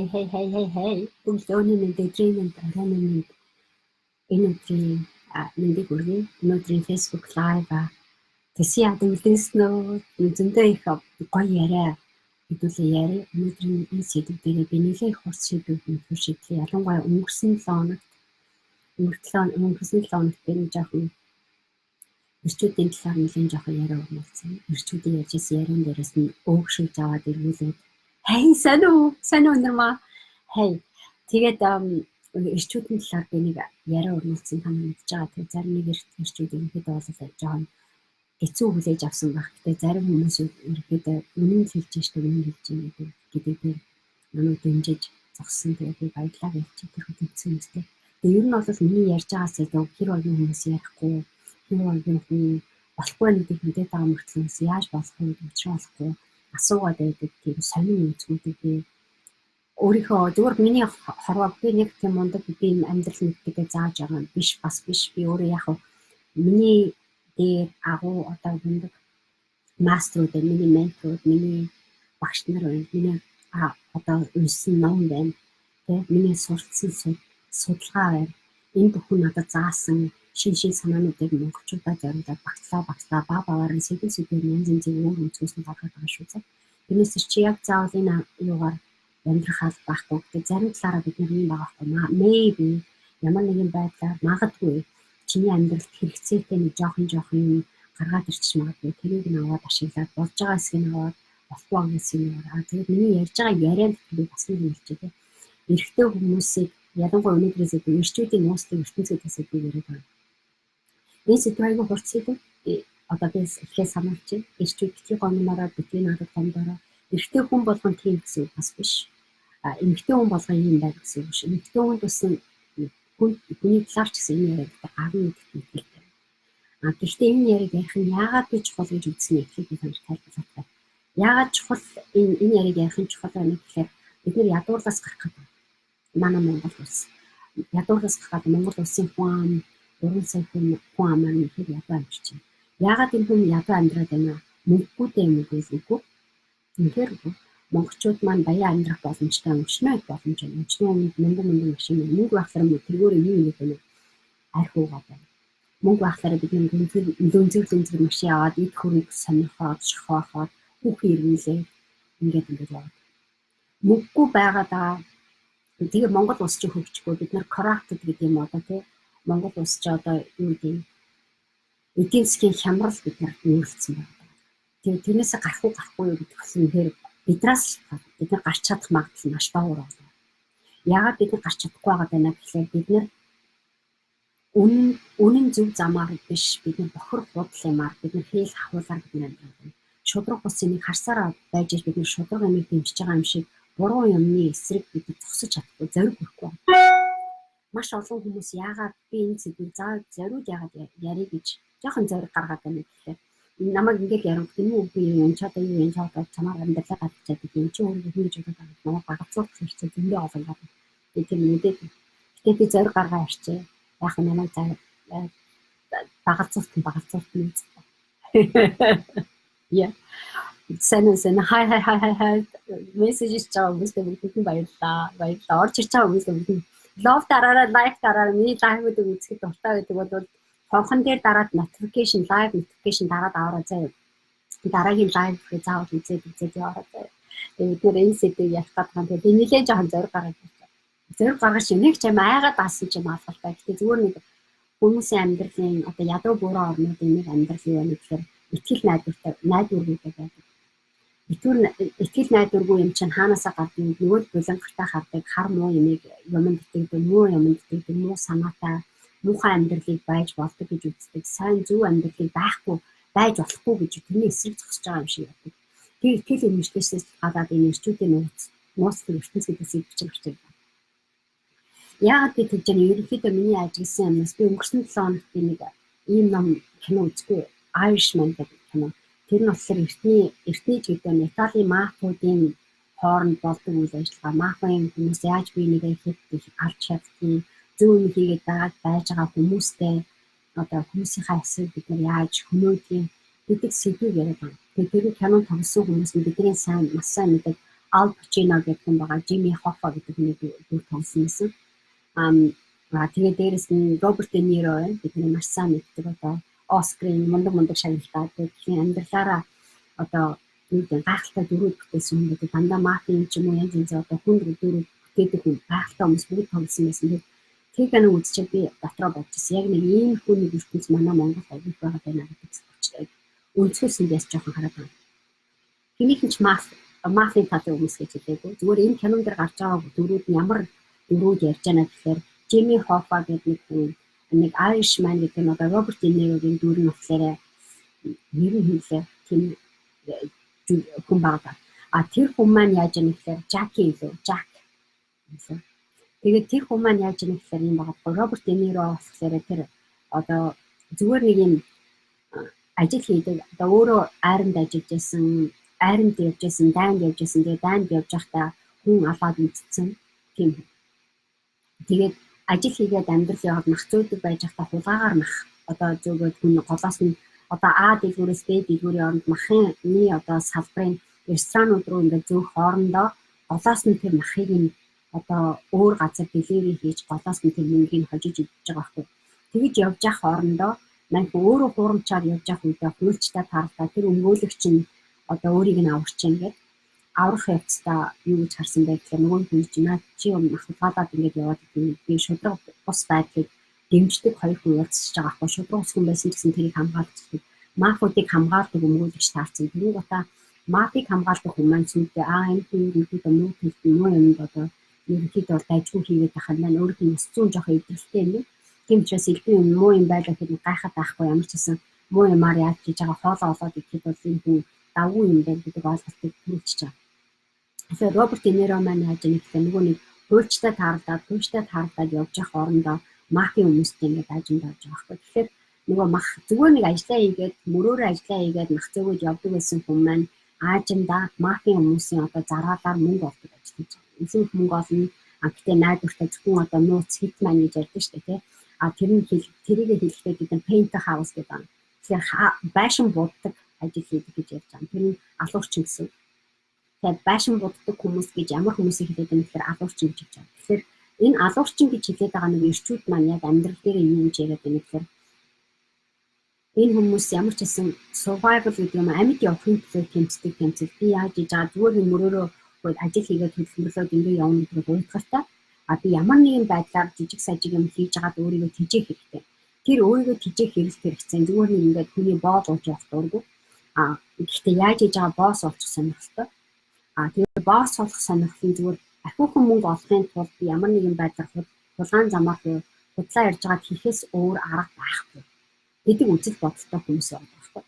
Hey. Өглөөний мэнд, өдрийн мэнд, оройн мэнд. Энэ өдрийн мэндийг хүргэе. Энэ өдрийн Facebook Live тэсийн ядан үлдээснөө зөндөө их гоё яриа хэдүүлээ яриа. Өнөөдрийн энэ сэдв дээр би нэлээд их хурц шийдвэрүүд нөхөр шийдлээ. Ялангуяа өнгөрсөн 7 хоногт би нэг жоохон эрчүүдийн талаар нэлээд жоохон яриа өгсөн. Эрчүүдийн ярьж ирсэн яриан дээрээс нь өөгшөж аваад ирүүлээд сайн уу өнөрмаа. Тэгээд эрчүүдийн талаар би нэг яриа өрнүүлсэн та мэдж байгаа. Тэгээд зарим нэг эрчүүд ерөнхийдөө бол жоохон хэцүү хүлээж авсан баг. Тэгээд зарим хүмүүс ерөнхийдөө үнэн хэлж штэ гэдэг би намайг дэмжиж зогссон. Тэгээд би баярлалаа гэж тэр хөдөлсөн юмстэй. Тэгээд ер нь бол миний ярьж байгаас хэр оргийн хүмүүс ярихгүй, хэр оргийн хүн болохгүй нэгдийг мэдээд байгаа мөртлөө яаж болох вэ гэж болохгүй асуугаад байдаг тийм сонин үнцгүүдийг би өөрийнхөө зүгээр миний хорвоо би нэг тийм мундаг би амьдрал мэддэгээ зааж байгаа биш би өөрөө яг миний дээр агуу одоо мундаг мастерууд миний менторууд миний багш нар байна миний одоо уншсан ном байна тийм миний суралцсан судалгаа байна энэ бүхэн надад заасан шин санаануудыг монголчуудад зориулаад багтлаа баваар нь сэдвээр янз өөр үнцгээс нь гаргаад байгаа шүү дээ. Тэрнээс чи яг заавал энэ юугаар амьдрах алба байхгүй. Тэгээд зарим талаараа бид нэг юм байгаа байхгүй. Maybe ямар нэгэн байдлаар магадгүй чиний амьдралд хэрэгцээтэй нэг жоохон юм гаргаад ирчих магадгүй. Тэрийг нь аваад ашиглаад болж байгаа хэсгийг аваад болохгүй байгаа хэсгийг аваад тэгээд миний ярьж байгаа ярианд би бас нэг юм хэлчихье. Эрэгтэй хүмүүсийг ялангуяа өнөөдрөөс эрчүүдийн нууцтай ертөнцөөс би яриад байна. Энэ сэдвийг хурцлах одоо би эхлээд сануулж байна. Эрчүүд битгий гомнороо битгий надад гомдороо. Эрэгтэй хүн болгон тийм гэсэн үг бас биш. Эмэгтэй хүн болгон юм байна гэсэн үг биш. Эмэгтэй хүн тусан хүний талаар ч гэсэн энэ яриад гарын мэдээлэл байна. Гэхдээ энэ яриаг ярих нь яагаад би чухал гэж үзснэ гэхийг би танд тайлбарлах. Яагаад чухал энэ яриаг ярих нь чухал байна гэхээр бид нэр ядуурлаас гарах гэдэг. Манай Монгол улс. Ядуурлаас гараад Монгол улсын хүн 3 сая хүн амаар нэхэд ядуу амьдарч байна. Яагаад энэ хүн ядуу амьдраад байна? Мөнгөтэй юм уу? Үнэхээр монголчууд маань баян амьдрах боломжтой өчнөө боломж байна. Өчнөө мөнгө машин мөнгө байхлаар тэргээр юу юм бэ? Архиугаа байна. Мөнгө байхлаар бид нэг өнзөр машин аваад эд хөрөг сонирхоод шохоохоод хүүхэн ирүүлээ ингээд яваад. Мөнгөгүй байгаадаа тэгээ Монгол улс ч хөгжихгүй бид нар корруптэд гэдэг юм одоо тий Монгол улс ч одоо юу гэдэг эдийн засгийн хямрал бид нарт нүүлсэн байна. Тэгээ тэрнээс гарахгүй юу гэдэг нь бидраас бид нар гарч чадах магадлал маш бага байна. Яагаад бид нар гарч чадахгүй байгаа гэхээр бид нар үнэн зөв замаар биш бид нар бохор худлымаар бид нар хээл хавуулаар бид нар амьдрах юм. Шудраг бус юмыг харсараа байж бид нар шудраг юмыг дэмжиж байгаа юм шиг буруу юмны эсрэг бид нар зогсож чадахгүй зориг хүрхгүй. Маш олон хүмүүс яагаад би энэ сэдвийг зориуд яагаад ярих гэж жоохон зориг гаргаад байна гэхээр намайг ингээд ярих юм уу би энэ чадаа чамаар амьдралаа гадч чаддаг юм чи өөрөө хийж байгаа юм намайг багцуулах хэрэгтэй зөндөө олон байна. Би тийм мэдээд гэтээ би зориг гаргаа ярьчээ. Яг нь намайг багцуулт юм. Yeah. Сэн хай мессеж чаа үстэй бүгд баярлаа. Орж ирж байгаа үстэй бүгд love дараараа like дараараа миний лайвуудыг үзэхэд дуртай гэдэг бол хонхон дээр дараад notification live notification дараад аваарай заяа. Дараагийн live-ыг заавал үзээд яваарай заяа. Тэгээд бид энэ сэдвийг ярих гэдэг нь би нэлээд жоохон зориг гаргаж байна. Зориг гаргаж нэг ч юм айгаад даасан ч юм алгалтай. Гэтэ зүгээр нэг хүмүүсийн амьдралын одоо ядуу буруу орнуудын нэг амьдрал юу вэ гэхээр итгэл найдвартай байдаг. Итгэл найдваргүй юм чинь хаанаасаа гардаг нөгөө булангартаа хардаг хар муу юмыг юмд итгэдэг муу санаатай муухай амьдралыг байж болдог гэж үздэг сайн зөв амьдралыг байж болохгүй гэж тэрний эсрэг зогсож байгаа юм шиг байдаг. Тэр итгэл эмчнээс гадаад энэ эрчүүдийн нууцтай ертөнцөөс идэж гарч байгаа. Яагаад би тэгж яана ерөнхийдөө миний ажилласан юмнаас би өнгөрсөн 7 хоногт би нэг ийм ном кино үзгүй Irishman гэдэг кино. Тэр нь болохоор эртний жигдэн Италийн мафиудын хооронд болдог үйл ажиллагаа мафийн хүмүүс яаж бие нэгээ их алж чаддгийг зөв юм хийгээд байж байгаа хүмүүстэй одоо хүмүүсийнхаа эсрэг бид нар яаж хөнөөдгийг гэдэг сэдвийг яриад байна. Тэгээд тэр кино тоглосон хүмүүс нь бидний сайн маш сайн мэддэг Al Pacino гэдэг хүн байгаа. Jimmy Hoffa гэдэг хүний дүр тоглосон байсан. Тэгээд дээрэс нь Роберт Де Ниро байна. Бидний маш сайн мэддэг одоо Оскарын мундаг шагналтай тэгэхээр амьдралаараа одоо нэг гайхалтай дөрүүд бүтээсэн хүн гэдэг дандаа мафийн ч юм уу янз янз одоо хүн дөрүүд бүтээдэг хүн гайхалтай хүмүүс бүгд тоглосон байсан. Тэр киног үзчихээ би дотроо бодчихсон. Яг нэг ийм хүн нэг ертөнц манай Монгол аяг байгаа байна гэдэг зүйлчтэй. Өнцгөөс нь яс жоохон хараад байна. Хинийх нь ч мафийн талын хүмүүс гэж хэлээгүй. Зүгээр энэ кинон дээр гарч байгаа дөрүүд нь ямар дөрүүд ярьж байна гэхээр Jimmy Hoffa гэдэг нэг Irishman гэдэг нь одоо Роберт Де Нирогийн дүр нь болохоор нэр нь хэлээ тийм хүн байгаа. Тэр хүн маань яаж яах гэхээр Jack. Тэгээд тэр хүн маань яаж яах гэхээр юм байгаа. Роберт Де Ниро болохоор тэр одоо зүгээр нэг юм ажил хийдэг. Одоо өөрөө айранд ажиллаж байсан, айранд явж байсан, дайнд явж байсан. Тэгээд дайнд явж байхдаа хүн алаад мэдсэн тийм. Тэгээд ажил хийгээд амьдрал яваад мах зөөдөг байж байхдаа хулгаагаар мах одоо зөвгөөд хүн голоос нь одоо А дэлгүүрээс Б дэлгүүрийн оронд махын одоо салбарын ресторанууд руу ингээд зөөх хоорондоо голоос нь тэр махыг нь одоо өөр газар дэлгүүрийг хийж голоос нь тэр мөнгийг хожиж идэж байгаа байхгүй. Тэгэж явж явах хоорондоо манайх өөрөө хуурамчаар явж явах үедээ хуульчтай таарахтаа тэр өмгөөлөгч нь одоо өөрийг нь аварч ингээд аврах явцдаа юу гэж харсан байх гэхээр нөгөө хүн чинь чи махалгаалаад ингээд яваад би шудраг бус байдлыг дэмждэг хоёр хүн уулзж байгаа байхгүй. Шудраг ус хүн байсан гэсэн тэрийг хамгаалдаг. Мафуудыг хамгаалдаг өмгөөлөгч таарсан. Тэрийг одоо мафыг хамгаалдаг хүн маань сүндээ энэ хүн ерөнхийдөө муу юмд одоо ерөнхийдөө дайггүй хийгээд тахад маань өөрийнх нь ус зүүн жоох идэвхтэй юм. Тийм учраас элдэн юм муу юм байлаа гэхэд гайхаад байхгүй ямар ч гэсэн муу юмар яаж хийж байгаа хоолоо олоод идэхэд бол энэ хүн давгүй юм байна гэдэг ойлголтыг төрүүлж байгаа. Тэгэхээр Роберт Де Ниро маань яаж нэг нөгөө нэг хуульчтай тааралдаад явж явах орондоо мафийн хүмүүстэй ингээд ажимд авч байгаа байхгүй. Тэгэхээр нөгөө мах зүгээр нэг ажиллаа хийгээд мөрөөрөө ажиллаа хийгээд мах зөөгөж явдаг байсан хүн маань аажимдаа мафийн хүмүүсийн одоо заргаалаар мөнгө олдог ажиллаж байгаа. Эсвэл мөнгө олно. Гэтээ найдвартай зөвхөн одоо нууц хитман гэж ярьдаг шүү дээ. Тэрийг хэлэхдээ бид paint house гэдэг байна. Тэгэхээр байшин буддаг ажил хийдэг гэж ярьж байгаа. Тэр нь алуурчин гэсэн. Тэгээд байшин буддаг хүмүүс гэж ямар хүмүүсийг хэлээд байна гэхээр алуурчин гэж хэлж байгаа. Тэгэхээр энэ алуурчин гэж хэлээд байгаа нэг ирчүүд маань яг амьдрал дээр юу гэж яриад байна гэхээр энэ хүмүүс ямар ч гэсэн survival гэдэг юм амьд явахын төлөө тэмцдэг. Би яаж хийж байгаа зүгээр мөрөөрөө ажил хийгээд хөдөлмөрлөөд ингэ явна гэдэг уйдгартай. Би ямар нэгэн байдлаар жижиг сажиг юм хийж байгаад өөрийгөө тижээх хэрэгтэй. Тэр өөрийгөө тижээх хэрэгцээ зүгээр нэг ингээд хүний боол ууж явах дурггүй. Гэхдээ яаж хийж байгаа босс олчих сонирхолтой. Тэгээд босс олох сонирхол нь зүгээр ахиухан мөнгө олохын тулд ямар нэгэн байдлаар хулгаан замаар худлаа ярьж байгаад хийхээс өөр арга байхгүй гэдэг үзэл бодолтой хүмүүс байна байхгүй.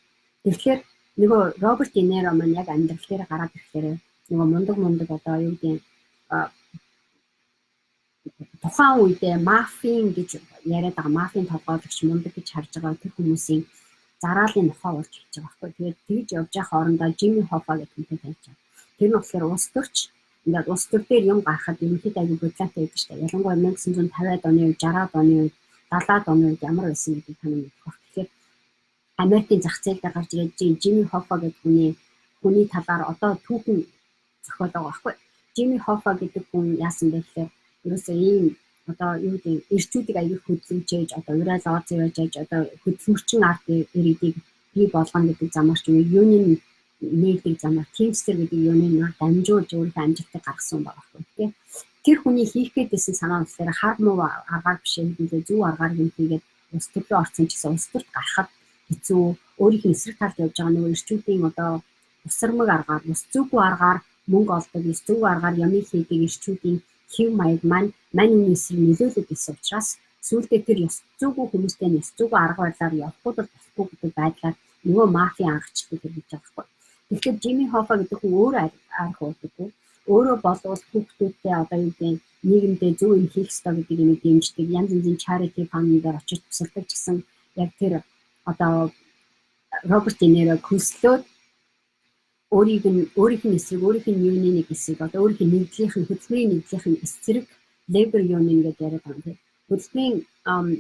Тэгэхээр нөгөө Роберт Де Ниро маань яг амьдрал дээр гараад ирэхээр нөгөө мундаг одоо юу гэдэг тухайн үедээ мафийн гэж яриад байгаа мафийн толгойлогч мундаг гэж харж байгаа тэр хүмүүсийн зараалын нохоо болж хэлж байгаа байхгүй. Тэгээд тэгж явж явах хоорондоо Jimmy Hoffa гэх хүнтэй таньж байгаа. Тэр нь болохоор улс төрч ингээд улс төр дээр юм гарахад ерөнхийдөө аягүй бодлоотой байдаг шүү дээ. Ялангуяа 1950-аад оны үед, 60-аад оны үед, 70-аад оны үед ямар байсан гэдгийг та мэдэх байх. Тэгэхээр Америкийн зах зээл дээр гарч ирээд Jimmy Hoffa гэдэг хүний талаар одоо түүхэн зохиол байгаа байхгүй. Jimmy Hoffa гэдэг хүн яасан бэ гэхээр ерөөсөө ийм одоо юу гэдэг ирчүүдийг аягүй хөдөлмжээж одоо урайлж яаж одоо хөдөлмөрчин арт ирээдийг бий болгоно гэдэг замаар ч юуны нээлтийг замаар Teamster гэдэг юуны дамжуулж өөрийнхөө амжилтыг гаргасан байгаа байхгүй. Тэр хүний хийх гээдсэн санаа нь болохоор хар муу аргаар биш хэдүүлээ зөв аргаар хийгээд ус төрлөө орсон ч гэсэн ус төрт гарахад хэцүү өөрийнх нь эсрэг талд явж байгаа нөгөө ирчүүдийн одоо усармаг аргаар ус зүггүй аргаар мөнгө олдог ус зүг аргаар ямиг хийдэг ирчүүдийн хэв маяг мань эсрэг нөлөөлөд байсан учраас сүүлдээ тэр ёс зүггүй хүмүүстэй ёс зүггүй арга барилаар явахгүй болохгүй гэдэг байдлаар нөгөө мафийн аргачлалыг хэрэгжиж байгаа байхгүй. Тэгэхээр Jimmy Hoffa гэдэг хүн өөрөө арга уудаггүй. Өөрөө болвол хүүхдүүдтэй одоо юу гэдэг нийгэмдээ зөв юм хийх ёстой гэдэг юм дэмждэг. Янз бүрийн charity fund-аар очиж тусалдаг гэсэн яг тэр одоо Роберт Де Ниро хүслөөд өөрийнх нь эсрэг өөрийнх нь юуны нэг хэсэг одоо өөрийнх нь хөдөлмөрийн нэгдлийнх нь эсрэг labor union гэдэг яриад байгаа юм. Хөдөлмөрийн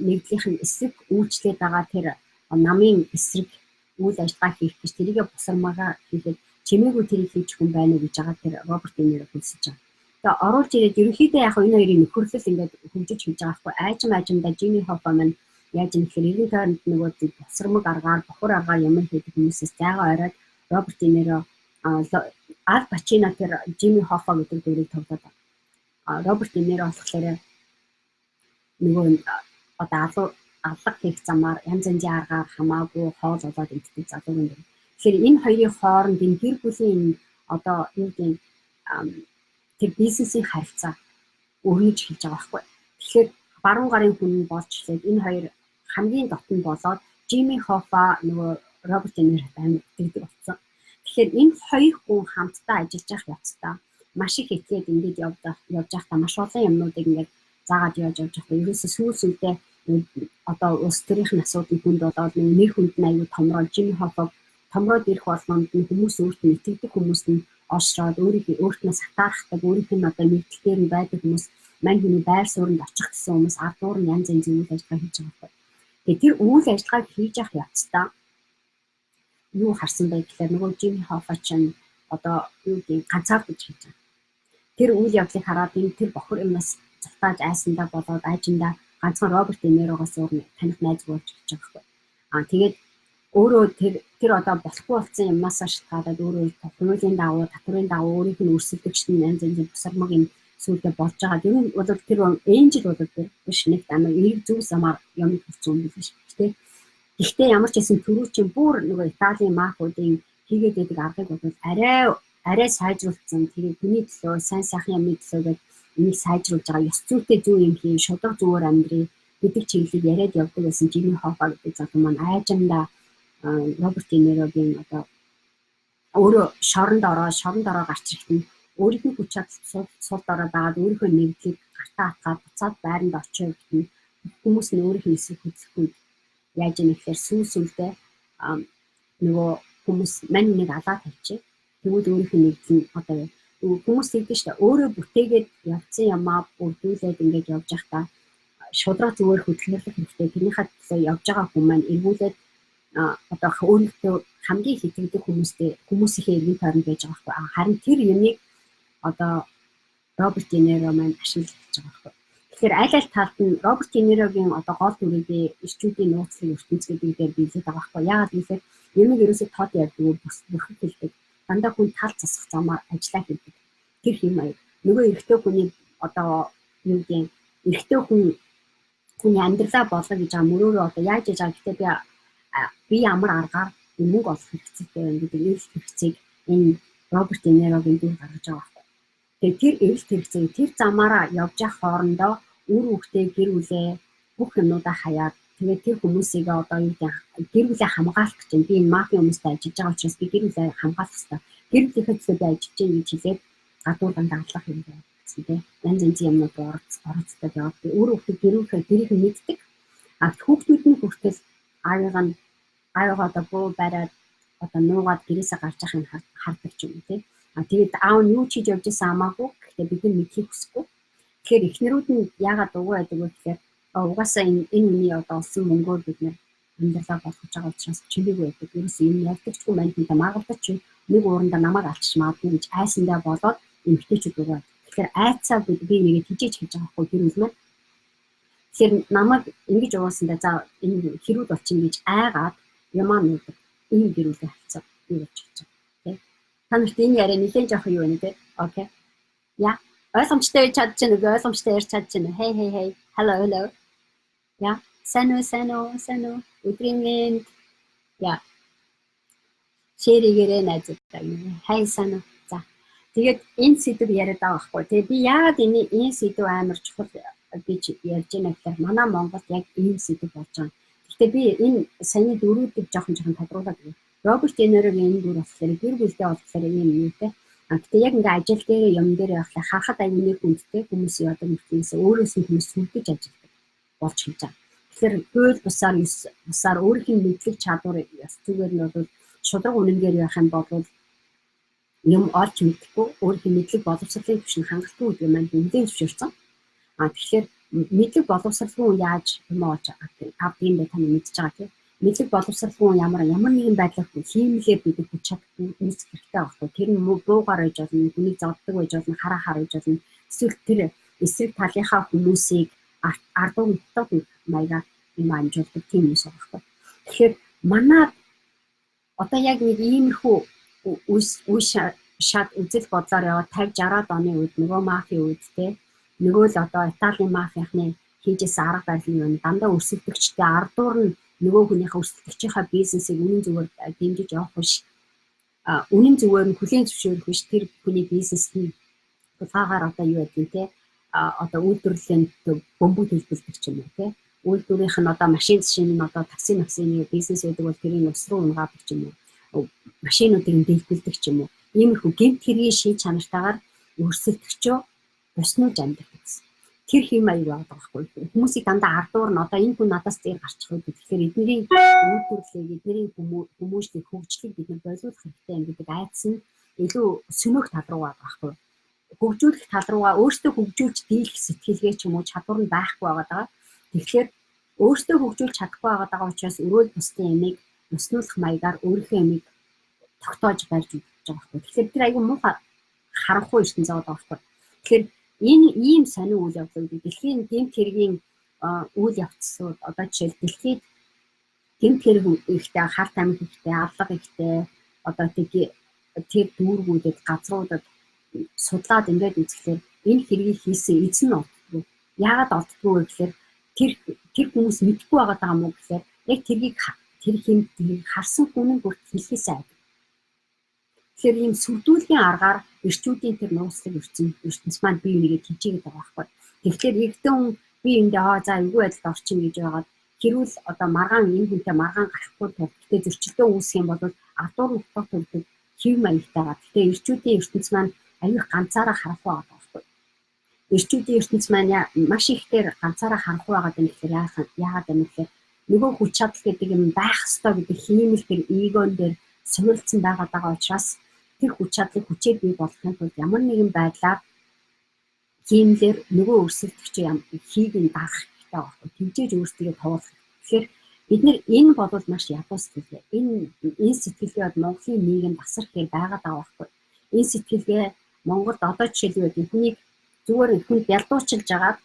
нэгдлийнх нь эсрэг үйлчлээд байгаа тэр намын эсрэг үйл ажиллагаа хийх гэж тэрийгэ бусармагаа хийхэд чи чимээгүй тэрийг хийж хүн байна гэж байгаа тэр Роберт Де Ниро хэлсэж байгаа. Тэгээ оруулж ирээд ерөнхийдөө яг энэ хоёрын нөхөрлөл ингээд хөгжиж хийж байгаа байхгүй. Айжмаажиндаа Жимми Хоффа маань яаж юм гэхээр эргэн тойронд нөгөө босромог аргаар бохор аргаар юм хийдэг хүмүүсээс зайгаа ороод Роберт Де Ниро Аль Пачино тэр Жимми Хоффа гэдэг дүрийг тоглоод Роберт Де Ниро болохоор нөгөө одоо алга хийх замаар янз янзын аргаар хамаагүй хоол болоод иддэг залуу юм. Тэгэхээр энэ хоёрын хооронд энэ гэр бүлийн одоо юу гэдэг тэр бизнесийн харилцаа өрнөж хэлж байгаа байхгүй. Тэгэхээр баруун гарын хүн болж ирээд энэ хоёр хамгийн дотн болоод Жимми Хоффа нөгөө Роберт Де Ниро амьд гэдэг болсон. Тэгэхээр энэ хоёр хүн хамтдаа ажиллаж явах явцдаа маш их этгээд ингэж явж байхдаа маш олон юмнуудыг ингэж заагаад явж байхдаа ерөөсөө сүүлсүүдээ одоо улс төрийн асуудлын хүнд болоод нэр хүнд нь аюу томроо Жимми Хоффа томроод ирэх болгонд нь хүмүүс өөртөө итгэдэг хүмүүс нь олшроод өөртөө сатаархдаг өөрийнх нь одоо нэгдэлтээр нь байдаг хүмүүс мань хүний байр суурьнд очих гэсэн хүмүүс ардуур нь янз янзын үйл ажиллагаа хийж байгаа байхгүй. Тэгээ тэр үйл ажиллагааг хийж явах явцдаа юу харсан бэ гэхээр нөгөө Жимми Хоффа чинь одоо юу гэдэг ганцаардаж хийж байгаа. Тэр үйл явдлыг хараад энэ тэр бохор юмнаас зутааж айсандаа болоод айжиндаа ганцхан Роберт Де Нирогоос өөр таних найз болж гэж байгаа байхгүй. Тэгээд өөрөө тэр одоо болохгүй болсон юмнаас шалтгаалаад өөрөө хуулийн дагуу татврын дагуу өөрийнх нь өрсөлдөгчд нь янз янзын бусармаг юм сүлдээ болж байгаа. Тэр нь бол тэр энжил бол тэр биш нэг амар эрг зүг замаар юм хийсэн юм биш тийм. Гэхдээ ямар ч хэсэн түрүү чинь бүр нөгөө Италийн мафиудын хийгээд байдаг аргыг бол арай сайжруулсан. Тэгээд хүний төлөө сайн сайхан юмны төлөө гээд энийг сайжруулж байгаа. Ёс зүйтэй зөв юм хийн, шударга зүгээр амьдрий гэдэг чиглэлийг яриад явдаг гэсэн Жимми Хоффа гэдэг залуу маань айжамдаа Роберт Де Нирогийн одоо өөрөө шоронд ороо гарч ирэхэд өөрийнхөө хүч чадал сул дорой байгаад өөрийнхөө нэгдлийг гартаа атгаад буцаад байранд очиж гэдэг хүмүүс нь өөрийнхөө эсрэг хөдлөхгүй яаж юм гэхээр сүүлдээ нөгөө хүмүүс мань нэг алаад тавьчих. Тэгвэл өөрийнх нь нэгдэл нь одоо хүмүүс тэгдэг шүү дээ. Өөрөө бүтээгээд явцсан юмаа бүрдүүлээд ингэж явж байхдаа шудраг зүгээр хөдөлмөрлөх хэрэгтэй. Тэрнийхээ төлөө явж байгаа хүмүүс маань эргүүлээд одоо өөрийнхөө хамгийн их итгэдэг хүмүүсийнхээ эргэн тойронд байж байгаа байхгүй. Харин тэр юмыг одоо Роберт Де Ниро маань ашиглаж байгаа байхгүй. Тэгэхээр аль талд нь Роберт Де Нирогийн одоо гол дүрийгээ эрчүүдийн нууцлын ертөнц гэдэг дээр биелээд байгаа байхгүй. Яагаад гэвэл юмыг ерөөсөө тод ярьдаг, бүрхэг хэлдэг. Дандаа хүн тал засах замаар ажиллаа хийдэг. Тэр хэм маяг. Нөгөө эрэгтэй хүний одоо юу гэдэг эрэгтэй хүний амьдралаа болгох гэж байгаа мөрөөрөө одоо яаж яаж байгаа гэхдээ би ямар аргаар мөнгө олох хэрэгцээтэй байна гэдэг эрэлт хэрэгцээг энэ Роберт Де Нирогийн дүр гаргаж байгаа байхгүй. Тэгээ тэр эрэлт хэрэгцээг тэр замаараа явж явах хоорондоо үр хөвгтэй гэр бүлээ бүх юмудаа хаяад тэгээд тэр хүмүүсийг одоо юу гэдэг гэр бүлээ хамгаалах гэж би энэ мафи хүмүүстэй ажиллаж байгаа учраас би гэр бүлээ хамгаалах хэрэгтэй. Гэр бүлийнхээ төлөө би ажиллаж байгаа гэж хэлээд гадуур дадлах юм байна гэсэн тийм. Янз янзын юмнууд оролцдог яваад би үр хөвгтэй гэр бүлээ тэрийг мэддэг. Хүүхдүүд нь хүртэл аавыгаа одоо буу бариад одоо нуугаад гэрээсээ гарч явах юм хардаг ч юм уу тийм. Тэгээд аав нь юу хийж явж байсан хамаагүй. Гэхдээ бид нар мэдхийг хүсэхгүй. Тэгэхээр эхнэрүүд нь яагаад дугуй байдаг вэ гэхээр угаасаа энэ үний одоо олсон мөнгөөр бид нар амьдралаа болгож байгаа учраас чимээгүй байдаг. Ерөөсөө энэ явдагчгүй маньтай маргалдаж чи нэг уурандаа намайг алчиж магадгүй гэж айсандаа болоод эмгтээчүүд байгаа. Тэгэхээр айцаа би нэгээ тижээж хийж байгаа хгүй гэр бүл маань. Тэгэхээр намайг ингэж угаасандаа за энэ хэрүүд болчих гэж айгаад ямаа нуудаг. Энэ гэр бүлийн хацаа би болж байгаа. Тэ. Та нарт энэ яриа нэлээд жоох юу вэ тэ? Окей. Я ойлгомжтой чадж байна уу? Ойлгомжтой ярьж чадж байна уу? Hey. Hello. Ja, sano. Өдрийн мэнд. Ja. Шэрэгээрээ найзуудтай. Хай сано. За. Тэгээд энэ сэдв яриад байгаа байхгүй. Тэгээд би яагаад энэ сэдв амар чухал гэж ярьж байна гэхээр манай Монголд яг энэ сэдв болж байгаа. Гэхдээ би энэ саяны дөрүүдийг жоохон тодруулаад байна. Роберт Де Нирогийн энэ дүр болохоор гэр бүлтэй болохоор юм юутэй. Гэхдээ яг ингээ ажил дээр юм дээр явахлаа харахад аюу нэг хүндтэй хүмүүсийн одоо нэгтээс өөрөөс нь хүмүүс сүлдэж ажилладаг болж хийж байгаа. Тэгэхээр хууль бусаар өөрхийн мэдлэг чадвар яс зүгээр нь бол шудраг үнэнгээр явах юм бол юм олж мэдхгүй өөрхийн мэдлэг боловсролын түвшин хангалтгүй гэдэг маань нэлээд зөвшөөрсөн. Тэгэхээр мэдлэг боловсролгүй яаж юм олж авдгийг та мэдж байгаа тийм. мэдлэг боловсралгүй ямар нэгэн байдлаар хиймлээ бид хүч чаддаг үүсэх хэрэгтэй байхгүй. Тэр нь буугаар байж болно, хүний зоддог байж болно, хараа байж болно. Эсвэл тэр эсрэг талынхаа хүмүүсийг ардуу метод маягаар юм амжуулдаг тийм юм шиг байхгүй. Тэгэхээр манай одоо яг нэг иймэрхүү үе шат үзэл бодлоор яваад 50-60-аад оны үед нөгөө мафийн үед те нөгөө л одоо Италийн мафийнхны хийжсэн арга барилын юм дандаа өрсөлдөгчтэй ардуур нь нөгөө хүнийхээ өрсөлдөгчийнхаа бизнесийг үнэн зөвөөр дэмжиж явах биш. Үнэн зөвөөр нь хүлээн зөвшөөрөх биш. Тэр хүний бизнест нь тулгаагаар одоо юу гэдэг те одоо үйлдвэрлэлийн бөмбөг төлбөлдөг ч юм уу те үйлдвэрийнх нь одоо машин жишээ нь одоо таксины бизнес байдаг бол тэрийг ус руу унгаадаг ч юм уу машинуудыг дэлбэлдэг ч юм уу иймэрхүү гэмт хэргийн шин чанартайгаар өрсөлдөгчөө боснууж амьдаг гэсэн. Тэр хэм маяг байгаа байхгүй хүмүүсийг дандаа ардуур нь одоо энэ хүн надаас зээр гарчих үед тэгэхээр эдний үйлдвэрлэлийг эдний хүмүүжлийг хөгжлийг бид нар болиулах хэрэгтэй юм гэдэг айдас нь илүү сөнөөх тал руу байгаа байхгүй хөгжүүлэх тал руугаа өөртөө хөгжүүлж дийлэх сэтгэлгээ ч юм уу чадвар нь байхгүй байгаа. Тэгэхээр өөртөө хөгжүүлж чадахгүй байгаа учраас өрөөл бусдын ямиг өснүүлэх маягаар өөрийнхөө ямиг тогтоож барьж өгч байгаа байхгүй. Тэгэхээр тэр айгүй муухай харанхуй ертөнц зовоод байгаа байхгүй. Тэгэхээр энэ ийм сонин үйл явдлууд дэлхийн гэмт хэргийн үйл явцсууд одоо жишээл дэлхийд гэмт хэрэг ихтэй харт амиг ихтэй авлага ихтэй одоо тэр дүүргүүдэд газруудад судлаад ингээд үзэхлээр энэ хэргийг хийсэн эзэн нь олддгүй. Яагаад олддгүй вэ гэхээр тэр хүмүүс мэдгүй байгаа юм уу гэхээр яг тэр хэмт харсан хүн нь бүрт хэлхээсэй. Тэгэхээр ийм сүрдүүлгийн аргаар эрчүүдийн тэр нууцлаг ертөнц маань бие бинийгээ тижээгээд байгаа байхгүй. Тэгэхээр эгдэн би эндээ за эвгүй байдалд орчин гэж байгаад хэрүүл одоо маргаан энэ хүнтэй маргаан гарахгүй тул гэтээ зөрчилдөө үүсэх юм бол ардуур нутгаар төрдөг хэв маягтайгаа. Гэтээ эрчүүдийн ертөнц маань аюух ганцаараа харах байгаа байхгүй. Эрчүүдийн ертөнц маань маш ихээр ганцаараа харах байгаа юм гэхээр яагаад юм гэхээр нөгөө хүч чадал гэдэг юм байх ёстой гэдэг хиймэл тэр эгон дээр суурилсан байгаа учраас тэр хүч чадлыг хүчээр бий болгохын тулд ямар нэгэн байдлаар хиймлэр нөгөө өрсөлдөгч хийг нь даах хэрэгтэй байхгүй. Тэмцээж өөрсдөө туулах. Тэгэхээр бид нэр энэ бодвол маш ядуу сэтгэлгээ. Энэ сэтгэлгээ бол Монголын нийгэм басар хэрэг байгаад байгаа байхгүй. Энэ сэтгэлгээ Монголд одоо жишээлбэл хүнийг зүгээр хүн бялдуучилж агаад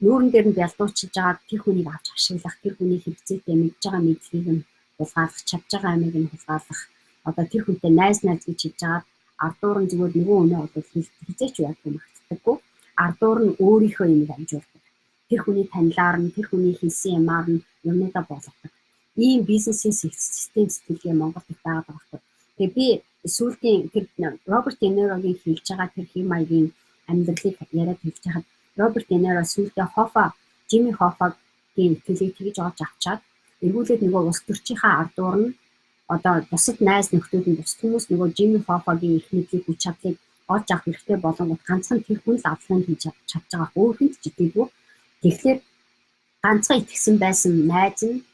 нүүрэн дээр нь бялдуучилж агаад тэр хүнийг авч ашиглах, тэр хүний хэрэгцээтэй мэдж байгаа мэдлэгийг нь хулгайлах, чадж байгаа амийг нь хулгайлах, одоо тэр хүнтэй найз гэж хэлж агаад ардуур нь зүгээр нөгөө өнөө бодвол хизээч яагүй магтдаггүй. Ардуур нь өөрийнхөө юмыг амжуулдаг. Тэр хүний танилаар нь, тэр хүний хийсэн юмар нь юмнуудаа болгодог. Ийм бизнесийн систем сэтгэлгээ Монголд байгаа байхгүй. Тэгээ би сүүлдийн тэр Роберт Де Нирогийн хэлж байгаа тэр хэм маягийн амьдралыг яриад хэлж хахад Роберт Де Ниро сүүлдээ Жими Хоффагийн итгэлийг тэгж олж авчаад эргүүлээд нөгөө улс төрчийнхаа ардуур нь одоо бусад найз нөхдүүд нь бусад хүмүүс нөгөө Жими Хоффагийн их мэдлэг хүч чадлыг олж авах хэрэгтэй болонгот ганцхан тэр хүн л авлагыг хийж чадж байгаа өөрөнд ч итгэдэггүй. Тэгэхээр ганцхан итгэсэн байсан найз нь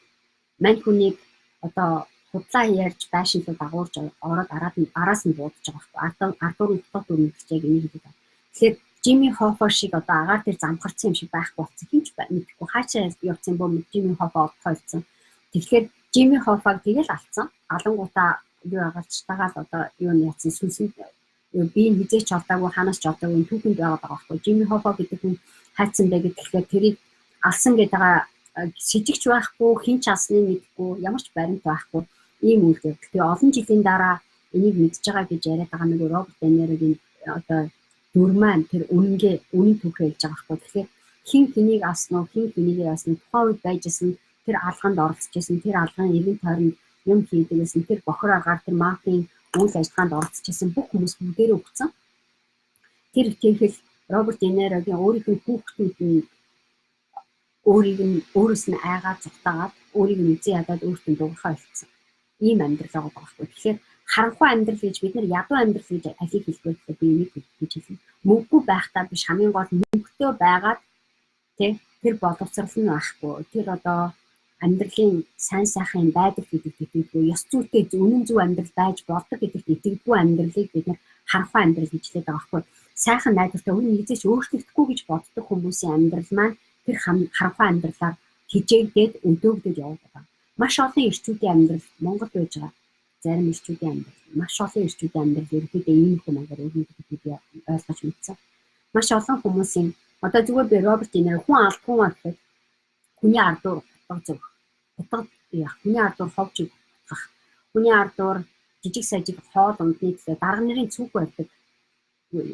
мань хүнийг одоо худлаа ярьж байшинлууд агуурж ороод араас нь буудаж байгаа байхгүй. Ардуур нь дотоод өрнөж яг энийг хэлдэг. Тэгэхээр Жими Хоффа шиг одоо агаар дээр замхарсан юм шиг байхгүй болсон хинч мэдхгүй хаачаа явсан бом Жими Хоффа олцсон. Тэгэхээр Жими Хоффаг тэгэл алдсан. Алангуудаа юу агарч тагаал одоо юу нь яцсан сүнсэн би энэ хизээч олдоогүй ханаас ч олдоогүй түүхэнд байгаа байхгүй. Жими Хоффа гэдэг хүн хайцсан бэ гэхлээр тэрийг алсан гэдэг сэжигч байхгүй хинч алсныг мэдгүй ямар ч баримт байхгүй ийм үйл явдал. Тэгээ олон жилийн дараа энийг мэдж байгаа гэж яриад байгаа нэг Роберт Де Нирогийн одоо дүрмэн тэр үнийн түүхээ хэлж байгаа байхгүй. Тэгэхээр хин хэнийг алсан уу хин хэнийгээ алсан тухайн үед байжсэн тэр алганд оролцож байсан тэр алгын эргэн тойронд юм хийдэг гэсэн тэр бохор аргаар тэр мафийн үйл ажиллагаанд оролцож байсан бүх хүмүүс бүгдээрээ өгсөн. Тэр ихтгэл Роберт Де Нирогийн өөрийнхөө хүүхдүүд нь өөрөөс нь айгаад зутаагаад өөрийг нь үзэн ядаад өөртөө дуурхаа илтсэн. Ийм амьдрал байгаа байхгүй. Тэгэхээр харанхуй амьдрал гэж бид нар ядуу амьдрал гэж алийг хэлбэл би энийг гэж хэлнэ. Мөнгөгүй байхдаа биш хамгийн гол мөнгөтэй байгаад тэр боловсрал нь байхгүй. Тэр одоо амьдралын сайн сайхан байдаг гэдэгт итгэдэггүй. Ёс зүйтэй үнэн зөв амьдрал байж болдог гэдэгт итгэдэггүй амьдралыг бид нар харанхуй амьдрал гэж хэлээд байгаа байхгүй. Сайхан найдвартай үнэн хизээч өөрчлөгдөхгүй гэж боддог хүмүүсийн амьдрал маань тэр харанхуй амьдралаар хижээгдээд өдөөгдөж явдаг. Маш олон эрчүүдийн амьдрал Монголд байж байгаа. Зарим эрчүүдийн амьдрал, маш олон эрчүүдийн амьдрал ерөнхийдөө ийм их маягаар өөрийнхөө би ойлгож мэдсэн. Маш олон хүмүүсийн одоо зүгээр би Роберт Динер хүн алдгүй гэхэд хүний ардуур утга зөв. Утга яах, хүний ардуур ховж гах, хүний ардуур жижиг сажиг хоол ундны төлөө дарга нарын цүг барьдаг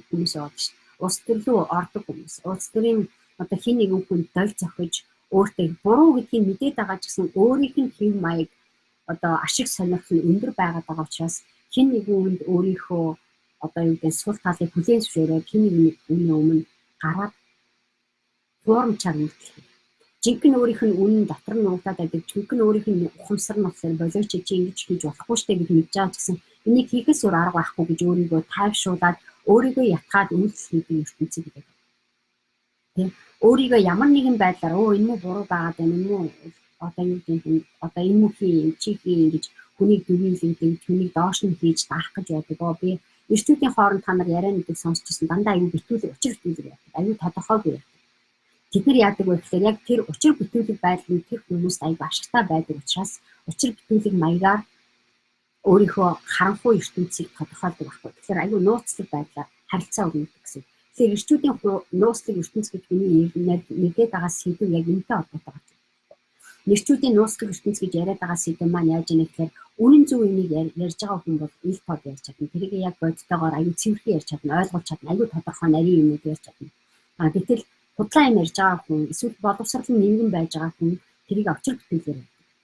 хүмүүс яваад шүү. Улс төрлөө ордог хүмүүс. Улс төрийн одоо хин нэгэн хүн доль зохиж өөртөө буруу гэдгийг мэдээд байгаа ч гэсэн өөрийнх нь хэв маяг одоо ашиг сонирхол нь өндөр байгаад байгаа учраас хин нэгэн хүнд өөрийнхөө одоо юу гэдэг сул талыг хүлээн зөвшөөрөөд хин нэгний өмнө гараад хуурамчаар үйлдэх. Жинхэнэ өөрийнх нь үнэн дотор нь нуугдаад байдаг. Жинхэнэ өөрийнх нь ухамсар нь болохоор болооч чи ингэж хийж болохгүй штэ гэж мэдж байгаа ч гэсэн энийг хийхээс өөр арга байхгүй гэж өөрийгөө тайвшруулад өөрийгөө ятгаад үнэлэл хийдэг ертөнцийг гэдэг. Тэ өөрийгөө ямар нэгэн байдлаар энэ муу буруу байгаад байна юм уу одоо юу гэдэг одоо энэ муу чихий гэж хүнийг дүгнэлдэг, хүнийг доош нь хийж даах гэж байдаг. Би эрчүүдийн хооронд та нар яриа нэгдэг сонсчихсан дандаа аюу битүүлэг учир битүүлэг байдаг. Аюу тодорхойгүй байдаг. Тэд нар яадаг вэ гэхээр яг тэр учир битүүлэг байдал нь тэр хүмүүст аюу ашигтай байдаг учраас учир битүүлэг маягаар өөрийнхөө харанхуй ертөнцийг тодорхойлдог байхгүй. Тэгэхээр аюу нууцлаг байдлаар харилцаа өгнөдөг гэсэн. Тэгэхээр эрчүүдийн нууцлаг ертөнц гэж миний нэгээд байгаа сэдв яг энэтэй холбоотой байна. Эрчүүдийн нууцлаг ертөнц гэж яриад байгаа сэдв маань яаж яана гэхээр үнэн зөв энийг ярьж байгаа хүн бол ил тод ярьж чадна. Тэрийг яг бодтойгоор аюу цэвэрхэн ярьж чадна, ойлгуулж чадна, аюу тодорхой нарийн юмуд ярьж чадна. Гэтэл худлаа юм ярьж байгаа хүн эсвэл боловсрол нэгэн байж байгаа хүн тэрийг очир бүтээлээр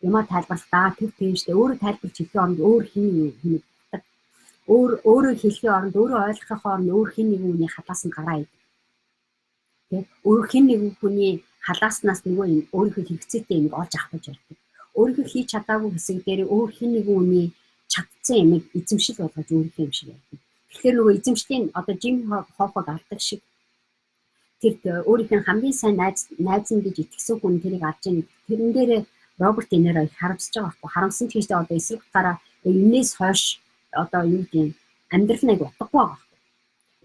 юмаа тайлбарлаа төв тэмжтэй өөрөө тайлбарч хэлэх оронд өөр хин нэг өөрөө хэлхийн оронд өөрөө ойлгохын оронд өөр хин нэгэн хүний халаас нь гараа идэв. Тэг өөр хин нэгэн хүний халааснаас нөгөө юм өөрийнхөө хэрэгцээтэй юм олж авах гэж ярьдаг. Өөрийнхөө хийж чадаагүй хэсэг дээр өөр хин нэгэн хүний чадсан юм эзэмшил болгож өөрийнхөө юм шиг ярьдаг. Тэгэхээр нөгөө эзэмшлийн одоо Жим Хоффог алдаг шиг тэр өөрийнх нь хамгийн сайн найз нь гэж итгэсэн хүн тэрийг авч яана. Тэрэн дээр Роберт Динер их харамсаж байгаа байхгүй. Харамсан ч гэжтэй одоо эсрэг утгаараа энээс хойш одоо юу гэдэг амьдрал нэг утгагүй байгаа байхгүй.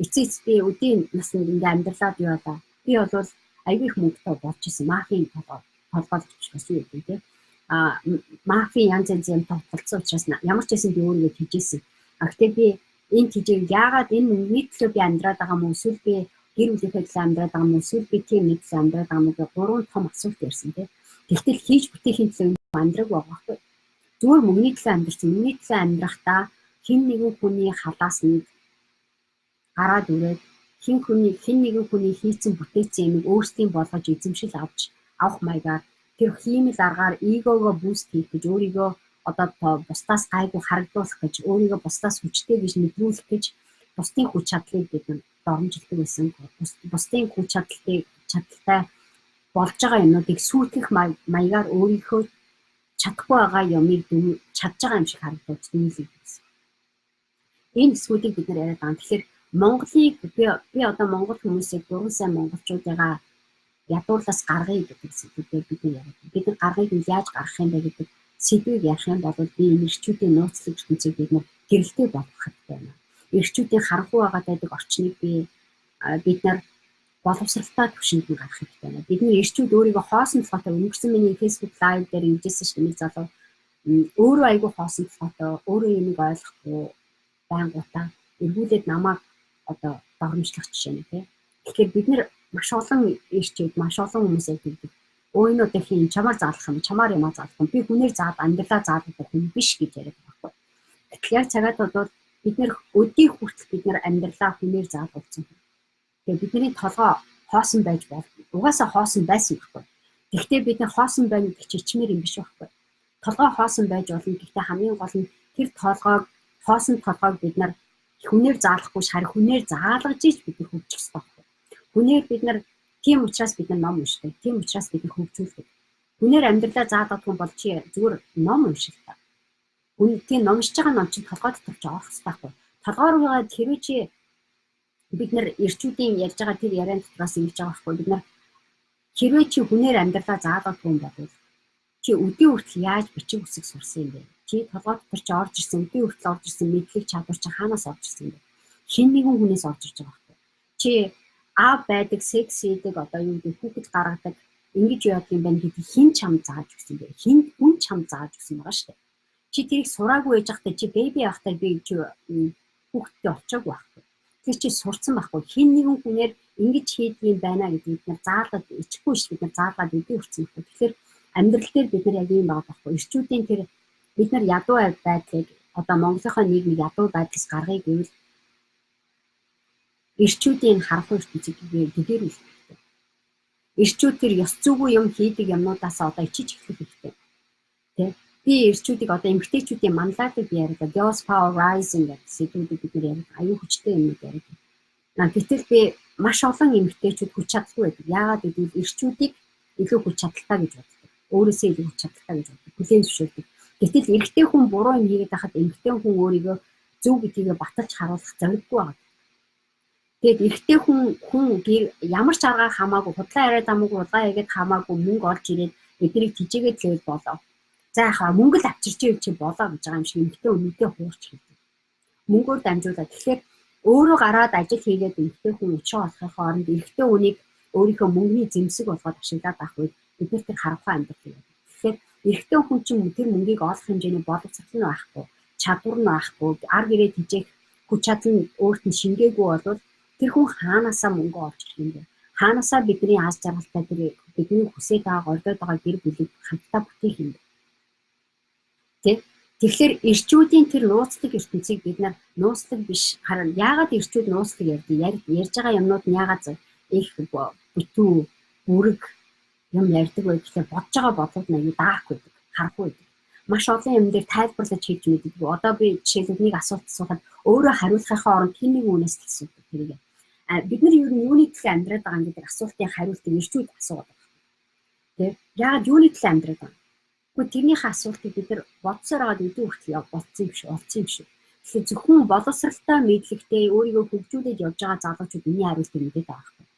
Эцээц би өдийн наснд ингээ амьдралаад яваа. Би бол аягүй их мөнгөтэй болж исэн. Мафийн толгойд бас юу гэдэг тийм. Мафийн янз янзын тоглолцсон учраас ямар ч байсан би өөрийгөө тэжээсэн. Гэхдээ би энэ тэжээг яагаад энэ нийтлөө би амьдраад байгаа юм эсвэл би гэр бүлийнхээ төлөө амьдраад байгаа юм эсвэл би тийм нэг төлөө амьдраад байгаа юм уу гэх гурван том асуулт ярьсан тийм. Тэгтэл хийж бүтээхийн төлөө амьдраг байгаа байхгүй. Зүгээр мөнгөний төлөө амьдрсан. Мөнгөний төлөө амьдрахдаа хин нэгэн хүний халаас нь гараад үрээд хин нэгэн хүний хийцэн бүтээсэн юмыг өөрсдийн болгож эзэмшил авах маягаар тэр хиймэл аргаар эгогоо буст хийх гэж өөрийгөө одоо бусдаас гайгүй харагдуулах гэж өөрийгөө бусдаас хүчтэй гэж мэдрүүлэх гэж бусдын хүч чадлыг бид доромжилдог байсан. Бусдын хүч чадалтай болж байгаа юмнуудыг сүйтгэх маягаар өөрийнхөө чадахгүй байгаа юмыг чадж байгаа юм шиг харагдаж дүнлэг гэсэн. Энэ зүйлийг бид нар яриад байгаа. Тэгэхээр Монголыг би одоо монгол хүмүүсийг дуран сайн монголчуудаа ядуурлаас гаргая гэдэг сэдвээр бид нар яриад. Бид нар гаргыг яаж гаргах юм бэ гэдэг сэдвийг ярих юм бол би энэ эрчүүдийн нууцлаг ертөнцийг бид нар гэрэлтэй болгох хэрэгтэй байна. Эрчүүдийн харанхуй байгаад байдаг орчныг бид нар боловсралтай түвшинд нь гаргах хэрэгтэй байна. Бидний эрчүүд өөрийгөө хоосон толгойтой өнгөрсөн миний Facebook live дээр ингэжсэн шүү дээ залуу. Өөрөө айгүй хоосон толгойтой, өөрөө энийг ойлгохгүй байнгутаа эргүүлээд намайг одоо догромжлох жишээ нэ тий. Тэгэхээр бид нар маш олон эрчүүд, маш олон хүмүүс байдаг. Энэ одоо хин чамаар заалах юм, чамаар юмаа заалах юм. Би хүнээр заад амьдралаа заалах хүн биш гэж яриад байгаа байхгүй. Тэгэхээр яг цагаад бол бид нар өдий хүртэл бид нар амьдралаа хүнээр заалуулсан. Тэгээ бидний толгой хоосон байж бол угаасаа хоосон байсан байхгүй. Гэхдээ бид нар хоосон байна гэдэг чинь ичмэр юм биш байхгүй. Толгой хоосон байж болно. Гэхдээ хамгийн гол нь тэр толгойг хоосон толгойг бид нар хүнээр заалахгүй шар хүнээр заалгаж ич бид нар хөгжих хэрэгтэй байхгүй. Хүнээр бид нар тийм учраас бид нар ном уншдаг. Тийм учраас бид нар хөгжүүлдэг. Хүнээр амьдралаа заалгах хүн бол чи зүгээр ном унших та. Тийм номшиж байгаа ном чинь толгой дотор ч орох хэрэгтэй байхгүй. Толгойр байгаа хэрвээ чи бид нар эрчүүдийн ярьж байгаа тэр яриан дотроос ингэж байгаа байхгүй. Бид нар хэрвээ чи хүнээр амьдралаа заалгах хүн бол чи өдний хүртэл яаж бичих үсэг сурсан юм бэ? Чи толгой дотор ч орж ирсэн, өдний хүртэл орж ирсэн мэдлэг чадвар чи хаанаас орж ирсэн юм бэ? Хин нэгэн хүнээс орж ирж байгаа байхгүй. Чи аав байдаг, секс хийдэг, одоо юу гэдэг хүүхэд гаргадаг, ингэж яадаг юм байна гэдэг хин чам зааж өгсөн бэ? Хүн чам зааж өгсөн байгаа шүү дээ. Чи тэрийг сураагүй байж байхдаа чи бэби байхдаа би чи хүүхдтэй олчоогүй байхгүй. Тэр чи сурцсан байхгүй. Хин нэгэн хүнээр ингэж хийдэг юм байна гэдгийг бид нар заалаад ичихгүй ш бид нар заалаад үгүй хүрсэн байхгүй. Тэгэхээр амьдрал дээр бид нар яг юм байгаа байхгүй. Ирчүүдийн тэр бид нар ядуу байдлыг одоо Монголынхаа нийгмийг ядуу байдлаас гаргая гэвэл ирчүүдийн харах ертөнцийг дэгэрүүлэх хэрэгтэй. Ирчүүд тэр ёс зүйгүй юм хийдэг юмнуудаас одоо ичиж эхлэх хэрэгтэй. Тэ? Би ирчүүдийг одоо эмгтээчүүдийн манлайдаг яриад Girls Power Rising гэдэг сэдвүүдийг бид нар яриад аюу хүчтэй юм яриад. Гэтэл би маш олон эмгтээчүүд хүч чадалгүй байдаг. Яагаад гэвэл ирчүүдийг илүү хүч чадалтай гэж боддог. Өөрөөсөө илүү хүч чадалтай гэж боддог. Хүлээн зөвшөөрдөг. Гэтэл эрэгтэй хүн буруу юм хийгээд байхад эмгтэй хүн өөрийгөө зөв гэдгийг баталж харуулах зориггүй байна. Тэгээд эрэгтэй хүн ямар ч аргаар хамаагүй худлаа яриад хамаагүй улгаа яриад хамаагүй мөнгө олж ирээд биднийг тижээгээд лээвэл болоо. За яхаа мөнгө л авчирч ив чи болоо гэж байгаа юм шиг эмгтэй өнөдөө хуурч хэлдэг. Мөнгөөр дамжуулаад тэгэхээр өөрөө гараад ажил хийгээд эмгтэй хүн өчөө олохын оронд эрэгтэй хүнийг өөрийнхөө мөнгөний зэмсэг болгоод ашиглаад авах үед бид нар тэр харанхуй амьдрал юм. Тэгэхээр эрэгтэй хүн чинь тэр мөнгийг олох хэмжээний боловсрол нь байхгүй, чадвар нь байхгүй, ар гэрээ тижээх хүч чадал нь өөрт нь шингээгүй болвол тэр хүн хаанаасаа мөнгө олж ирэх юм бэ? Хаанаасаа бидний аз жаргалтай тэр бидний хүсэж байгаа гордоод байгаа гэр бүлийг хамтдаа бүтээх юм бэ? Тэгэхээр ирчүүдийн тэр нууцлаг ертөнцийг бид нар нууцлаг биш харин яагаад ирчүүд нууцлаг ярьж байгаа юмнууд нь яагаад их бүтүү бүрэг юм ярьдаг вэ гэхлээр бодож байгаа бодлууд нь аюу даахгүй байдаг, харахгүй байдаг. Маш олон юм дээр тайлбарлаж хэлж мэддэг. Одоо би жишээлбэл нэг асуулт асуухад өөрөө хариулахынхаа оронд хин нэг үнээс л асуудаг тэрийг. Бид нар юу юуны төлөө амьдраад байгаа гэдэг асуултын хариултыг ирчүүд асуугаад байна. Тэг. Яагаад юуны төлөө амьдраад байгаа? Гэхдээ тэрнийхээ асуултыг бид нар бодсоор байгаа үдүү хүртэл болцсон юм шиг. Тэгэхээр зөвхөн боловсралтай мэдлэгтэй өөрийгөө хөгжүүлээд явж байгаа залуучууд энэ хариултыг мэдээд байгаа хэрэг.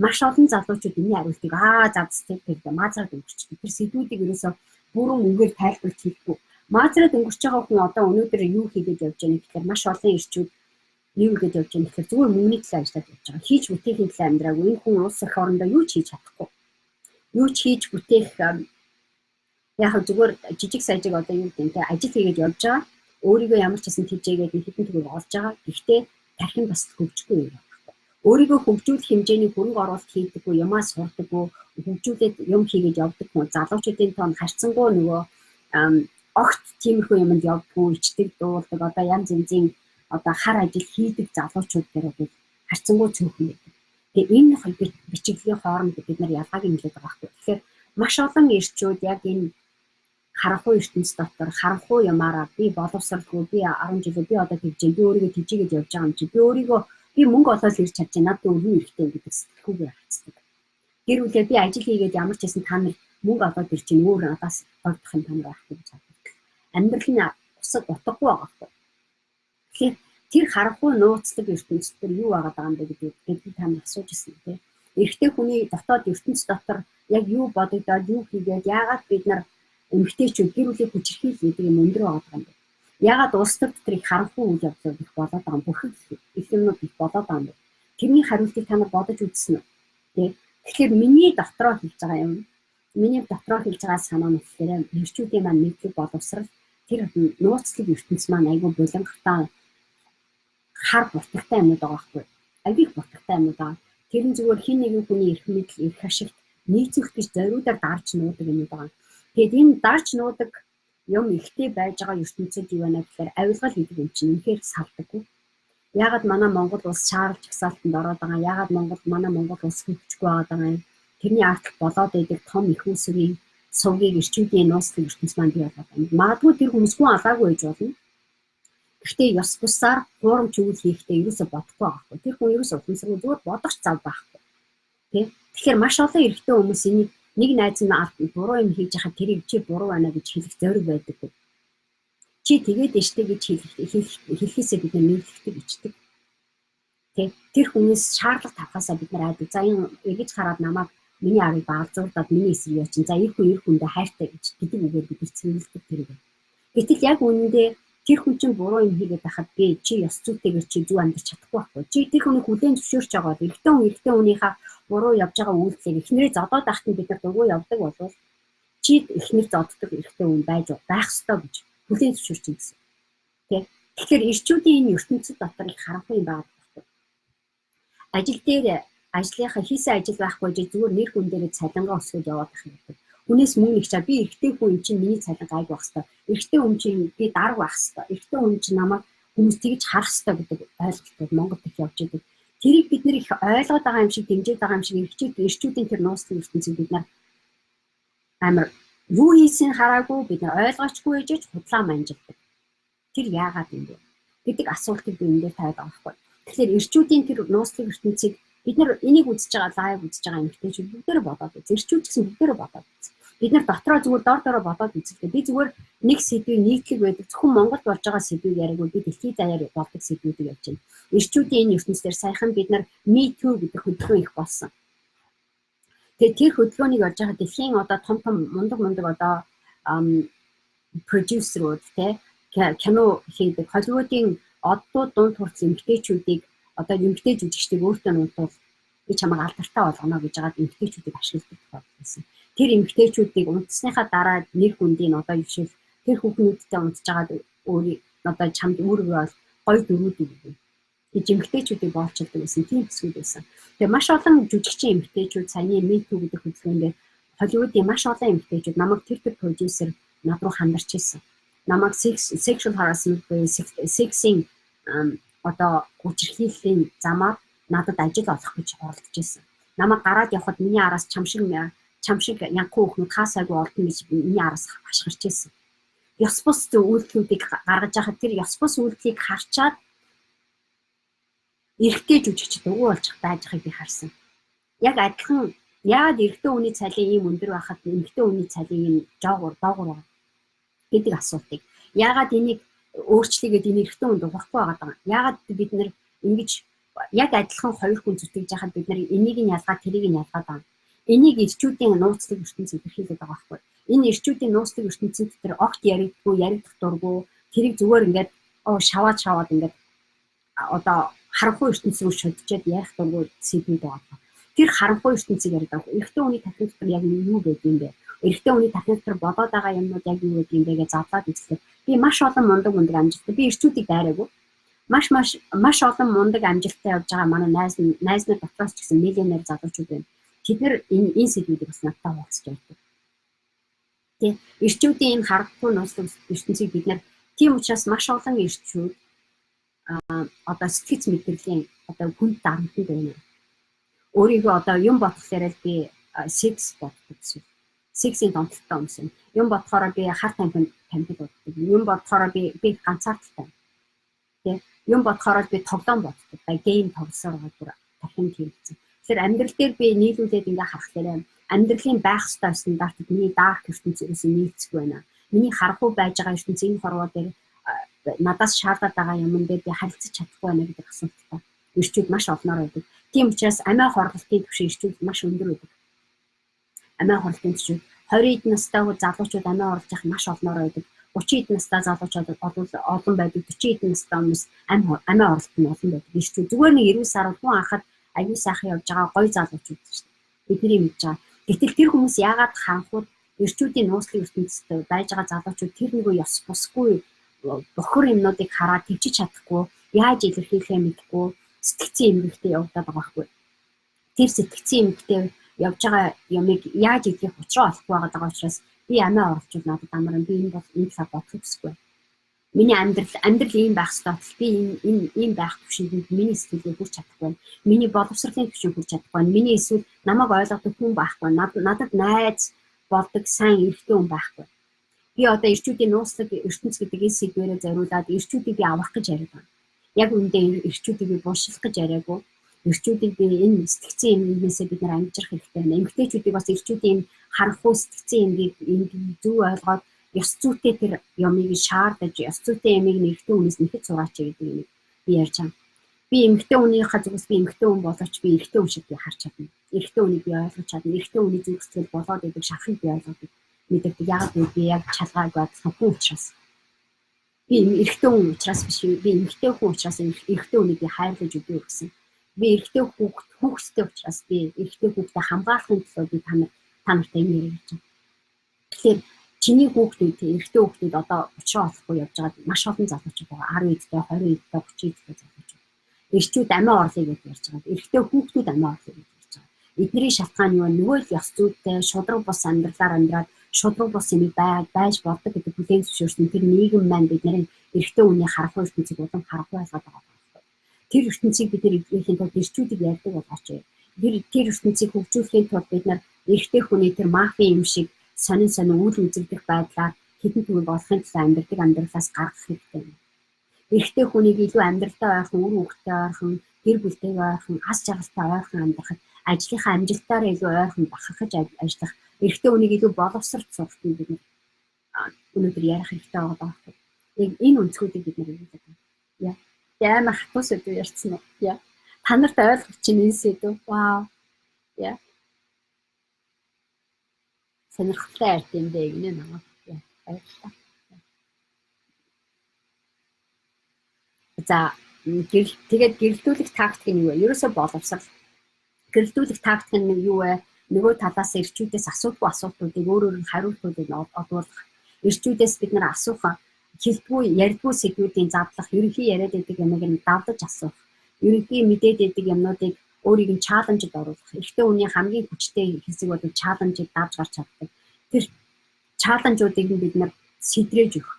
Маш олон залуучууд энэ хариултыг задсдаг маазраад өнгөрчдөг. Тэр сэдвүүдийг ерөөсөө бүрэн үгээр тайлбарлаж хэлэхгүй. Маазраад өнгөрч байгаа хүн одоо өнөөдөр юу хийгээд явж байгаа юм гэхээр маш олон ирчүүд юу гэж явж байгаа гэхээр зүгээр мөнгөний төлөө ажиллаад явж байгаа. Хийж бүтээхийн төлөө амьдраагүй. Энэ хүн улс их орондоо юу ч хийж чадахгүй. Юу ч хийж бүтээх яг зүгээр жижиг сажиг одоо юу гэдэг нь ажил хийгээд явж байгаа. Өөрийгөө ямар ч хэсэн тийжээгээд хэдэн төгрөг олж байгаа. Гэхдээ тархин бас хөгжихгүй юм байна. Өөрийгөө хөгжүүлэх хэмжээний хөрөнгө оруулалт хийдэггүй, юмаа сурдаггүй, хөгжүүлээд юм хийгээд явдаг хүн залуучуудын тоон харьцангуй нөгөө огт тиймэрхүү юмд явдаггүй, ичдэг, дуулдаг, одоо янз янзын одоо хар ажил хийдэг залуучууд дээр бол харьцангуй цөөхөн байдаг. Тэгээ энэ бичиглийн хооронд бид нар ялгааг нэлээд байгаа байхгүй. Тэгэхээр маш олон ирчүүд яг энэ харанхуй ертөнц дотор харанхуй ямаараа би боловсралгүй, би 10 жилээ би одоо тэгжээ, би өөрийгөө тижээгээд явж байгаа юм чи, би өөрийгөө би мөнгө олоод ирж чадчих, надад өргөн хэрэгтэй гэдэг сэтгэхүйгээр хацдаг. Гэр бүлээ би ажил хийгээд ямар ч хэсэн та нар мөнгө олоод ирж чинь өөр надаас гордох юм тань байхгүй гэж боддог. Амьдрал нь усад утгагүй байгаа байхгүй. Тэгэхээр тэр харанхуй нууцлаг ертөнцийн дээр юу байгаа даа юм бэ гэдгийг та нар асууж ирсэн тийм. Эрэгтэй хүний дотоод ертөнц дотор яг юу бодогдоод юу хийгээд яагаад бид нар эмэгтэйчүүд гэр бүлийн хүчирхийлэл гэдэг юм өндөр байгаа юм бэ? Яагаад улс төр дотор их харанхуй үйл явдал их болоод байгаа юм? Бүрхэг их юмнууд их болоод байгаа юм бэ? Тэрний хариултыг та нар бодож үзсэн үү? Тэ. Тэгэхээр миний дотроо хэлж байгаа юм. Миний дотроо хэлж байгаа санаа нь тэгэхээр эрчүүдийн маань мэдлэг боловсрал тэр нууцлаг ертөнц маань айгүй булангатай хар бутагтай юмуд байгаа байхгүй. Айгүй бутагтай юмуд байгаа. Тэр нь зүгээр хин нэгэн хүний эрх мэдэл, эрх ашигт нийцэх гэж зориудаар дарж нуудаг юм байгаа. Тэгээд энэ дарж нуудаг юм ихтэй байж байгаа ертөнцид юу байна гэхээр авилгал гэдэг юм чинь үнэхээр салдаггүй. Яагаад манай Монгол улс шаарл жагсаалтанд ороод байгаа? Яагаад манай Монгол улс хөгжихгүй байгаа юм? Тэрний арт болоод идэг том их усрын сувгийг эрчүүдийн нууцлаг ертөнц маань бий болоод байна. Магадгүй тэр хүмүүс хүн алаагүй байж болно. Гэхдээ ёс бусаар хуурамч үйл хийхдээ ерөөсө бодохгүй байхгүй. Тэр хүн ерөөсө ухамсаргүй зүгээр бодох зав байхгүй. Тэ? Тэгэхээр маш олон эрэгтэй хүмүүс энийг нэг найз нь буруу юм хийж хахад тэрийг чи буруу байна гэж хэлэх зориг байдаггүй. Чи тэгээд дэжтэй гэж хэлэхээсээ бид нэмэгдэх ичдэг. Тэ? Тэр хүнээс шаардлага тавхаасаа бид нар айдаг. За энэ эгэж хараад намайг миний арыг баалзуулаад миний эсрэг яачин. За ир хүндээ хайртай гэж гэдэг үгээр бид цэвэрлдэг тэрийг. Гэтэл яг үнэндээ тэр хүн чинь буруу юм хийгээд байхад би чи ёс зүйтэйгээр чи зүг амьдарч чадахгүй байхгүй. Чи тэр хүнийг хүлээн зөвшөөрч байгаа. Эрэгтэй хүнийхээ буруу явж байгаа үйлдэлийг эхнэрээ зодоод байхад нь бид нар дургүй явдаг болвол чи эхнэр зоддог эрэгтэй хүн байх ёстой гэж хүлээн зөвшөөрч юм гэсэн. Тэгэхээр эрчүүдийн энэ ертөнцид дотор их харанхуй юм байгаа байхгүй. Ажил дээр ажлынхаа хийсэн ажил байхгүй гэж зүгээр нэр хүн дээрээ цалингаа өсгөж яваад байх юм гэдэг. Хүнээс мөнгө их чаа би эрэгтэй хүн чинь миний цалин гайг байх хэвээр. Эрэгтэй хүн чинь би дарга байх хэвээр. Эрэгтэй хүн чинь намайг хүмүүс тэгж харах хэвээр гэдэг ойлголтод Монголд их явж идэг. Тэрийг бид нэр их ойлгоод байгаа юм шиг дэмжиж байгаа юм шиг эрчүүдийн тэр нууцны ертөнцийг бид нар амар юу хийсийг хараагүй бид нар ойлгоочгүй ээжж худлаа манжилдаг. Тэр яагаад юм бэ гэдэг асуултыг би энэ дээр тавиад байгаа байхгүй. Тэгэхээр эрчүүдийн тэр нууцлог ертөнцийг бид нар энийг үзэж байгаа лайв үзэж байгаа эмэгтэйчүүд бүгдээрээ бодоод үз. Эрчүүд гэсэн бүгдээрээ бодоод үз. Бид нар дотроо зүгээр дор бодоод үзлээ. Би зүгээр нэг сэдвийн нийтлэг байдаг. Зөвхөн Монголд болж байгаа сэдвийг яриаггүй би дэлхийд даяар болдог сэдвүүдийг явж байна. Эрчүүдийн энэ ертөнцээр саяхан бид нар Me Too гэдэг хөдөлгөөн их болсон. Тэгээд тэр хөдөлгөөнийг орж байгаа дэлхийн одоо том мундаг одоо продюсерүүд кино хийдэг Холливуудын оддууд дунд хүртэл эмэгтэйчүүдийг одоо эмэгтэй жүжигчдийг өөртөө нуудвал би чамайг алдартай болгоно гэж байгаа эмэгтэйчүүдийг ашигладаг байсан. Тэр эмэгтэйчүүдийг унтсныхаа дараа нэр хүндийн одоо ившил тэр хүүхнүүдтэй унтж байгаа өөрийн одоо чамд өөрийгөө гой дөрүүд өгнө гэж эмэгтэйчүүдийг боолчилдаг гэсэн тийм хэсгүүд байсан. Тэгээ маш олон жүжигчин эмэгтэйчүүд саяны Me Too гэдэг хөдөлгөөнд Холливуудын маш олон эмэгтэйчүүд намайг тэр продюсер над руу хандарч ирсэн. Намайг sexual harassment sexing одоо хүчирхийллийн замаар надад ажил олох гэж оролдож ирсэн. Намайг гараад явхад миний араас чам шиг янхуу хүүхнүүд хаасаагүй олдно гэж миний араас хашгирч ирсэн. Ёс бус үйлдэлүүдийг гаргаж яхад тэр ёс бус үйлдэлийг харчаад эрэгтэй жүжигчд үгүй болж байжхыг би харсан. Яг адилхан яагаад эрэгтэй хүний цалин ийм өндөр байхад эмэгтэй хүний цалин ийм доогуур байна гэдэг асуултыг. Яагаад энийг өөрчлөгээд энэ эрэгтэй хүнд угахгүй байгаа юм. Яагаад бид нэр ингэж яг адилхан хоёр хүн зүтгэж яхад бид нар энийг нь ялгаад тэрийг нь ялгаад байна. Энийг эрчүүдийн нууцлог ертөнцийн илэрхийлээд байгаа байхгүй. Энэ эрчүүдийн нууцлог ертөнцийн тэр огт яригдах дурггүй тэрийг зүгээр ингээд шаваад ингээд одоо харанхуй ертөнцийг шүдчихэд ярих дурггүй сэдвүүд байгаа. Тэр харанхуй ертөнцийг яриад байгаа. Эрэгтэй хүний тахил дотор яг юу гэдэг юм бэ? Эрэгтэй хүний тахил дотор бодоод байгаа юмнууд яг юу гэдэг юм бэ гэж задлаад үзлээ. Би маш олон мундаг амжилттай. Би эрчүүдийг дайраагүй. Маш олон мундаг амжилттай явж байгаа манай найз нар дотроос ч гэсэн миллионер залуучууд байна. Тэд нар энэ сэдвүүдийг бас надтай хуваалцаж ярьдаг. Тэгээ эрчүүдийн энэ харахгүй нууцлог ертөнцийг бид нар тийм учраас маш олон эрчүүд одоо сэтгэц мэдрэлийн одоо хүнд дарамтанд байна. Өөрийгөө одоо юм бодхолоор л би секс боддог гэсэн. Сексийн томтлолтой юмсан. Юм бодохоор би хар тамхи боддог. Юм бодохоор би ганцаардтай. Тэг. Юм бодохоор би тоглоом боддог. Гейм тоглосоор байгаа дахин хийлцэн. Тэгэхээр амьдрал дээр би нийлүүлээд ингээ харахаар амьдралын байх ёстой стандартыг миний дарк ертөнцөөс нийлцэх байна. Миний харахгүй байж байгаа ертөнцийн хорвоо дээр надаас шаардаад байгаа юм дээр би харилцаж чадахгүй байна гэдэг асуулттай. Эрчүүд маш олноор байдаг. Тийм учраас амиа хорлолтын түвшин эрчүүд маш өндөр байдаг. Амиа хорлолтын түвшин 20 эд настай залуучууд амиа орлож явах маш олноор байдаг. 30 эд настай залуучууд олон байдаг. 40 эд настай хүмүүс амиа орлолт нь олон байдаг. Эрчүүд зүгээр нэг 90 сар хүн анхад аюу сайхан явж байгаа гой залуучууд шүү дээ. Бидний мэдж байгаа. Гэтэл тэр хүмүүс яагаад харанхууд эрчүүдийн нууцлог ертөнцид байж байгаа залуучууд тэр нэг ёс бусгүй бохор юмнуудыг хараад төвчж чадахгүй, яаж илэрхийлэхээ мэдэхгүй сэтгцэн эмгэгтэй явагдаад байгаа байхгүй. Тэр сэтгцэн эмгэгтэй явж байгаа юмыг яаж илэрхийлэх учраа олохгүй байгаа учраас би амиа оруулж надад амар би энэ бол энэ талаар бодох хэрэггүй. Миний амьдрал ийм байх ёстой. Би ийм байх төвшөнд миний сэтгэлээ хүрч чадахгүй. Миний боловсролын төвшөнд хүрч чадахгүй. Миний эсвэл намайг ойлгодог хүн байхгүй. Надад найз болдог сайн эрэгтэй хүн байхгүй. Би одоо эрчүүдийн нууцлаг ертөнц гэдэг энэ сэдвээрээ зориулаад эрчүүдийг би авах гэж яриад байна. Яг үүндээ эрчүүдийг би буушилах гэж яриаггүй. Эрчүүдийг би энэ сэтгцэн эмгэнээсээ бид нар амжирах хэрэгтэй байна. Эмгтээчүүдийг бас эрчүүдийн харанхуй сэтгцэн эмгийг зөв ойлгоод ёс зүйтэй тэр юмыг шаардаж ёс зүйтэй ямиг нэгтэн хүнээс нэхэд сураач гэдэг юм би ярьж байгаа. Би эмгтэн хүнийхээ зүгээс би эмгтэн хүн болооч би эрэгтэн хүн шиг би харж чадна. Эрэгтэн хүнийг би ойлгож чадна. Эрэгтэн хүний зүг сэтгэл болоод байдаг шахыг би ойлгодог. Мэддэг яг би яг чалгааг бодсон хүн учраас. Би эрэгтэн хүн учраас биш би эмгтэн хүн учраас эрэгтэн хүнийг би хайрлаж өгөө гэсэн. Би эрэгтэй хүүхэдтэй учраас би эрэгтэй хүүхдээ хамгаалахын тулд би та нартай энэ яриа гэж байна. Тэгэхээр чиний хүүхдүүд эрэгтэй хүүхдүүд одоо учраа олохгүй явж байгаа маш олон залуучууд байгаа. 10 эдтэй, 20 эдтэй, 30 эдтэй залуучууд. Эрчүүд амиа орлыг гэж ярьж байгаа. Эрэгтэй хүүхдүүд амиа орлыг гэж ярьж байгаа. Эдний шалтгаан юу вэ? Нөгөө л ёс зүйтэй шудраг бус амьдралаар амьдраад шудраг бус юм байж болдог гэдэг бүлээн зөвшөөрсөн тэр нийгэм маань бидний эрэгтэй хүний харахгүй ертөнцийг улам харахгүй байлгаад байгаа. Тэр ертөнцийг бид нэр эзлэхийн тулд эрчүүдийг ярьдаг болооч. Тэр ертөнцийг хөгжүүлэхийн тулд бид нар эрэгтэй хүний тэр мафийн юм шиг сонин үйл үзэгдэх байдлаар хэдэн түвшин болохын тулд амьдрдаг амьдралаас гаргах хэрэгтэй. Эрэгтэй хүнийг илүү амьдралтай ойрхон, үр хөвгтэй ойрхон, гэр бүлтэйгээ ойрхон, ас жаргалтай ойрхон амьдрахад, ажлынхаа амжилтаараа илүү ойрхон бахархаж ажиллах, эрэгтэй хүнийг илүү боловсрох сургалтыг бид өнөөдөр ярих хэрэгтэй байгаа байхгүй. Энэ өнцгүүдийг бид хэрэглэдэг. Яа. Амар хатуу сэдв ярьсан уу? Яа. Та нарт ойлгох чинь энэ сэдв. Вау. Яа. Сонирхолтой арт юм дээ гинэ намайг. Яа. Баярлалаа. За тэгээд гэрэлтүүлэх тактик нь юу вэ? Ерөөсөө боловсрал. Гэрэлтүүлэх тактик нь юу вэ? Нөгөө талаас эрчүүдээс асуудгүй асуултуудыг өөрөөр нь хариултуудыг олуулах. Эрчүүдээс бид нар асуух, хэлбгүй, ярьдгүй сэдвүүдийн задлах, ерөнхий яриад байдаг юмыг нь давдаж асуух. Ерөнхий мэдээд байдаг юмнуудыг өөрийг нь чаленжид оруулах. Эрэгтэй хүний хамгийн хүчтэй хэсэг бол чаленжид давж гарч чаддаг. Тэр чаленжуудыг нь бид нар сэдрээж өгөх.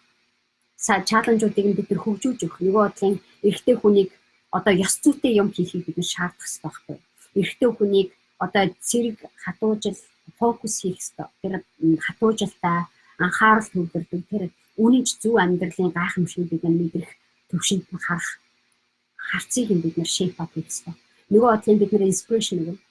Чаленжуудыг нь бид нар хөгжүүлж өгөх. Нөгөө бодлын эрэгтэй хүнийг одоо ёс зүйтэй юм хийхийг бид нар шаардах хэрэгтэй байхгүй. Эрэгтэй хүнийг одоо зэрэг хатуужил, фокус хийх хэрэгтэй. Тэр хатуужилтай анхаарал төвлөрдөг тэр үнэнч зөв амьдралын гайхамшиг бид нар мэдрэх төвшөнд нь харцыг нь бид нар шейп ап хийх хэрэгтэй. Нөгөө бодлын бид нар инспирэшн өгнө.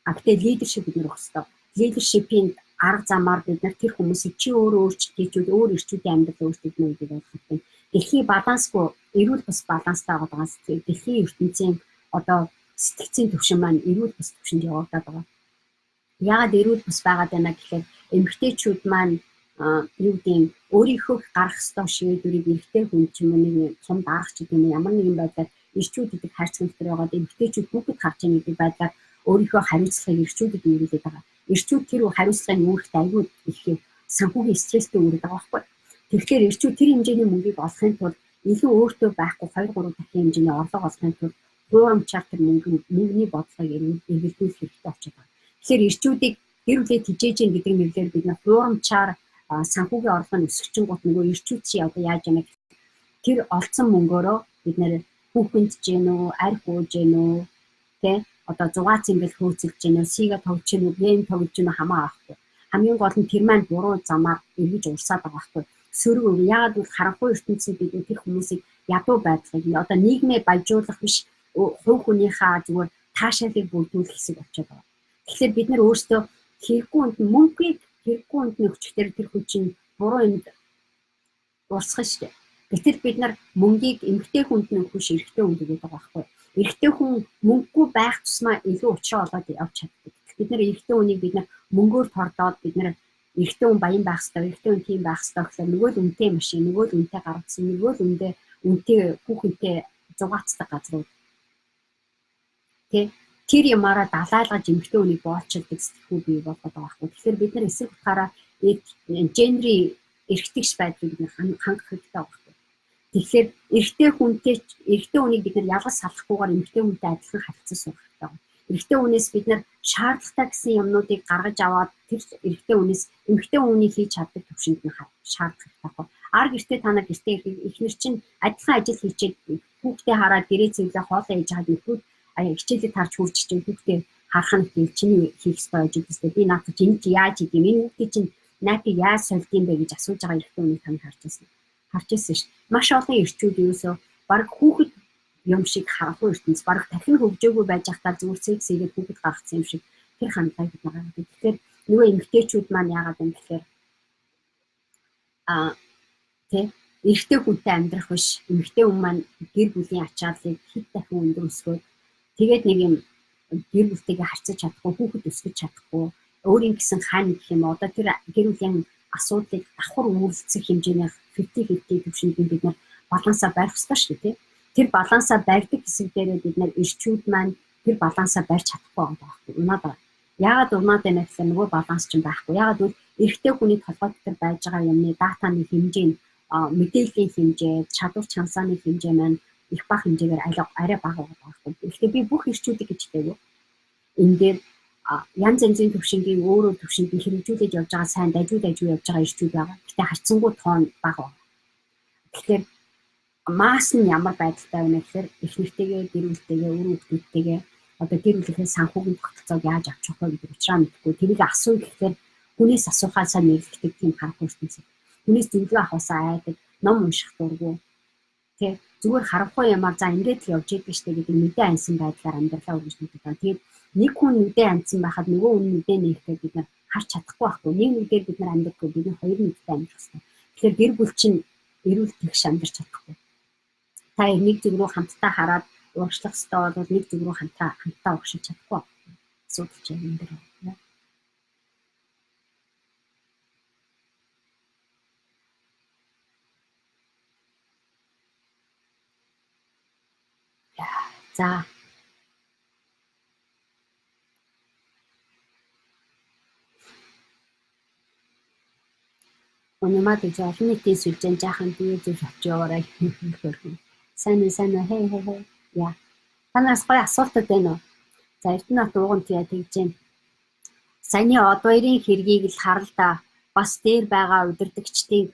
Гэхдээ лидершип бид нар өгөх хэрэгтэй. Лидершипийн арга замаар бид нар тэр хүмүүсийг чи өөрөө өөрчлөлтийчүүд өөр эрчүүдийн амьдрал өөрчлөлтнө гэдэг ойлгох. Дэлхийн балансгүй эрүүл бас баланстай байгаагаас дэлхийн ертөнцийн одоо сэтгцийн төвшин маань эрүүл бас төвшөнд явагдаад байгаа. Яагаад эрүүл бас байгаад байна гэхээр эмэгтэйчүүд маань юу гэдэг өөрийнхөө гарах ёстой шийдвэрийг эрэгтэй хүн ч юм уу нэг том дарах ч гэдэг юм ямар нэгэн байдлаар эрчүүд гэдэг хайрцаг дотор байгаад эмэгтэйчүүд хүүхэд харж байгаа гэдэг байдлаар өөрийнхөө хариуцлагыг эрчүүдэд үүрүүлээд байгаа. Эрчүүд тэр хариуцлагын үүрэгт аюул их санхүүгийн стресстэй үүрээд байгаа байхгүй. Тэгэхээр эрчүүд тэр хэмжээний мөнгийг олохын тулд илүү өөртөө байхгүй 2-3 дахин хэмжээний орлого олохын тулд хуурамчаар тэр мөнгөний бодлогыг эргэлдүүлэх хэрэгтэй болчиход байна. Тэгэхээр эрчүүдийг гэр бүлээ тижээж гин гэдэг нэрлэлээр бид нар хуурамчаар санхүүгийн орлого өсгчин гот нөгөө эрчүүд чи одоо яаж яана тэр олцсон мөнгөөрөө бид нэр хүүхэнд жин үү, арх ууж гин үү, тэ одоо зугаац ингээл хөөцөлж гин үү, сига тоглож гин үү, гейм тоглож гин үү хамаа авахгүй. Хамгийн гол нь тэр маань буруу замаар эргэж урсаад байгаа байхгүй. Сөрөг яагаад гэвэл харанхуй ертөнцийн бид тэр хүмүүсийг ядуу байдлыг одоо нийгмээ баяжуулах биш хувь хүнийхээ зүгээр таашаалыг бүрдүүлэх хэсэг болчиход байгаа. Тэгэхээр бид нар өөрсдөө хэрэггүй үнд мөнгөийг хэрэггүй үнд нөхчөөр тэр хүн чинь буруу юмд урсгах шүү дээ. Гэтэл бид нар мөнгийг эмгтэй хүнд нөхөх биш эрэгтэй хүнд өгöd байгаа байхгүй. Эрэгтэй хүн мөнгөгүй байх тусмаа илүү учраа олоод явж чаддаг. Бид нар эрэгтэй хүнийг бид нар мөнгөөр тордоод бид нар эрэгтэй хүн баян байх хэрэгтэй, эрэгтэй хүн тийм байх хэрэгтэй гэхээр нөгөө л үнэтэй машин, нөгөө л үнэтэй гаргасан, нөгөө л үнэтэй хүүхэнтэй зугаацдаг газрууд. Тэр ямаараа далайлгаж эмэгтэй хүнийг боолчилдаг сэтгэхүй бий болгоод байгаа байхгүй. Тэгэхээр бид нар эсрэг утгаараа гендерийн эрхтгч байдлыг бид хангах хэрэгтэй байгаа байхгүй. Тэгэхээр эрэгтэй хүнийг бид нар ялгаж салахгүйгээр эмэгтэй хүнтэй адилхан харилцаж сурах хэрэгтэй байна. Эрэгтэй хүнээс бид нар шаардлагатай гэсэн юмнуудыг гаргаж аваад тэр эрэгтэй хүнээс эмэгтэй хүний хийж чаддаг төвшөнд нь шаардах хэрэгтэй байна. Ар гэртээ та нар гэртээ эхнэр чинь адилхан ажил хийчихэд хүүхдээ хараад гэрээ цэвэрлээ хоолоо хийж хаад нөхөд хичээлээ тарж хурж чинь хүүхдээ харах нь тийм чиний хийх ёстой ажил гэстэй би наадах чинь яаж хийх юм энэ хүүхдээ чинь наадыг яаж сольд юм бэ гэж асууж байгаа эрэгтэй хүнийг тань харж байсан шүү. Маш олон эрчүүд ерөөсөө баг хүүхэд юм шиг харахгүй ертөнц баг дахин хөгжөөгүй байж ахтаа зүгээр сексигээд хүүхэд гаргацсан юм шиг тэр хандлагыг бид нагаад. Тэгэхээр нөгөө эмэгтэйчүүд маань яагаад юм гэхээр эрэгтэй хүнтэй амьдрах биш эмэгтэй хүн маань гэр бүлийн ачааллыг хэд дахин өндөр өсгөөд тэгээд нэг юм гэр бүлтэйгээ харьцаж чадахгүй хүүхэд өсгөж чадахгүй өөрийн гэсэн хаана гэх юм одоо тэр гэр бүлийн асуудлыг давхар үүрлцэх хэмжээний 50-50 төвшөнд бид нар балансаа барих ёстой шүү дээ. Тэр балансаа барьдаг хэсэг дээрээ бид нар эрчүүд маань тэр балансаа барьж чадахгүй байгаа байхгүй. Унаад байгаа. Яагаад унаад байна гэхээр нөгөө баланс чинь байхгүй. Яагаад гэвэл эрэгтэй хүний толгой дотор байж байгаа юмны датаны хэмжээ, мэдээллийн хэмжээ, чадвар чансааны хэмжээ маань их бага хэмжээгээр арай бага байгаа байхгүй. Тэгэхээр би бүх эрчүүдийг гэж хэлэв. Ингээд янз янзын төвшингийн өөрөө төвшинд хэрэгжүүлж явж байгаа сайн дажгүй явж байгаа эрчүүд байгаа. Гэтэ харьцангуй тоон бага байна. Тэгэхээр маас нь ямар байдалтай байна гэхээр эхнэртэйгээ, гэр бүлтэйгээ, үр хүүхдүүдтэйгээ одоо гэр бүлийнхээ санхүүгийн тогтолцоог яаж авч явах вэ гэдэг учраас мэдгүй. Тэрийг асуух гэхээр хүнээс асуухаасаа нэрлэгдэх тийм харанхуй ертөнцийн. Хүнээс зөвлөгөө авахаасаа айдаг, ном унших дурггүй. Тэ зүгээр харанхуй юмар за ингээд л явж идэг штэ гэдэг мэдээ ансан байдлаар амьдралаа үргэлж мэддэг. Тэгээд нэг хүн мэдээ ансан байхад нөгөө хүн мэдээ нээхдээ бид нар харж чадахгүй байхгүй. Нэг мэдээр бид нар амьдрахгүй, бид нар хоёр мэдээ амьдрах хэрэгтэй. Тэгэхээр гэр бүл чинь эрүүл тэгш амьдарч чадахгүй. Та нэг зүг рүү хамтдаа хараад урагшлах хэрэгтэй бол нэг зүг рүү хамтдаа урагшиж чадахгүй. Асуудал чинь энэ дэр байна. За. Өнөөмад гэж олон нийтийн сүлжээн жаахан бие зүг авч яваарай. Сайн хей. Яа. Танаас гоё асуултууд байна уу? За Эрдэнэт ууган тийя тэгж юм. Саяны одоорын хэргийг л харал да. Бас дээр байгаа удирдагчдын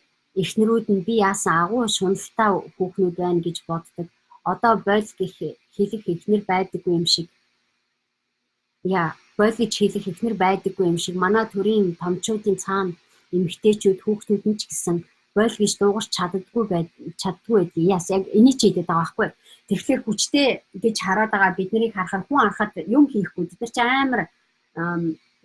эхнэрүүд нь би яасан агуу шуналтай хүүхнүүд байна гэж боддог. Одоо бойл гэх хэлэх эхнэр байдаггүй юм шиг. Бойл гэж хэлэх эхнэр байдаггүй юм шиг. Манай төрийн томчуудын цаана эмэгтэйчүүд хүүхдүүд нь ч гэсэн бойл гэж дуугарч чаддгүй байдгийг яас яг энийг ч хэлээд байгаа байхгүй. Тэгэхээр хүчтэй гэж хараад байгаа биднийг харахад хүн харахад юм хийхгүй. Бид нар ч амар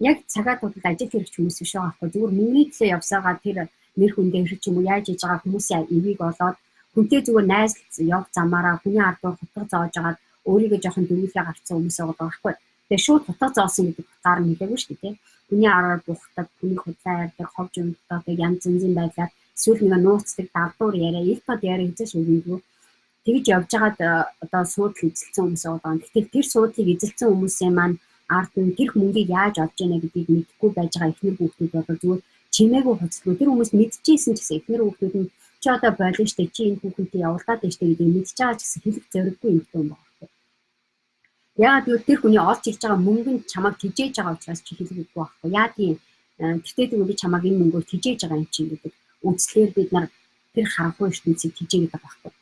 яг цагаат бодол ажил хэрэгч хүмүүс биш байгаа байхгүй. Зүгээр мөнгөний төлөө явсаага тэр нэр хүндээ хэрэг юм уу яаж хийж байгаа хүмүүсийн эвийг болоод хүнтэй зүгээр найз яв замаараа хүний ардуу хутга зоож агаад өөрийгөө жоохон дөрвөлээ гарцсан хүмүүс байгаа байхгүй. Тэгээ шууд хутга зоосон гэдэг утгаар нь хэлээгүй шүү дээ. Хүний араар буухдаг, хүний худлаа ярьдаг, ховж өмддөг янз янзын байдлаар эсвэл нэг нууцдаг дардуур яриа, ил тод яриа хийж өгнөгөө. Тэгж явж байгаад одоо суудлыг эзэлсэн хүмүүс байгаа. Гэтэл тэр суудлыг эзэлсэн хүмүүсийн маань ард нь тэр мөнгийг яаж олж яана гэдгийг мэдэхгүй байж байгаа эхнэр хүүхдүүд одоо зүгээр чимээгүй хуцлгүй. Тэр хүмүүс мэдчихсэн ч гэсэн эхнэр хүүхдүүд нь чи одоо болин штэ чи энэ хүүхэнтэй явуулаад байна штэ гэдгийг мэдж байгаа ч гэсэн хэлэх зориггүй юм том байна. Яагаад гэвэл тэр хүний олж ирж байгаа мөнгө нь чамайг тижээж байгаа учраас чи хэлэхгүй байхгүй. Яа тийм тэгтээ би чамайг энэ мөнгөөр тижээж байгаа юм чинь гэдэг үслээр бид нар тэр харанхуй ертөнцийг тижээгээд байгаа байхгүй.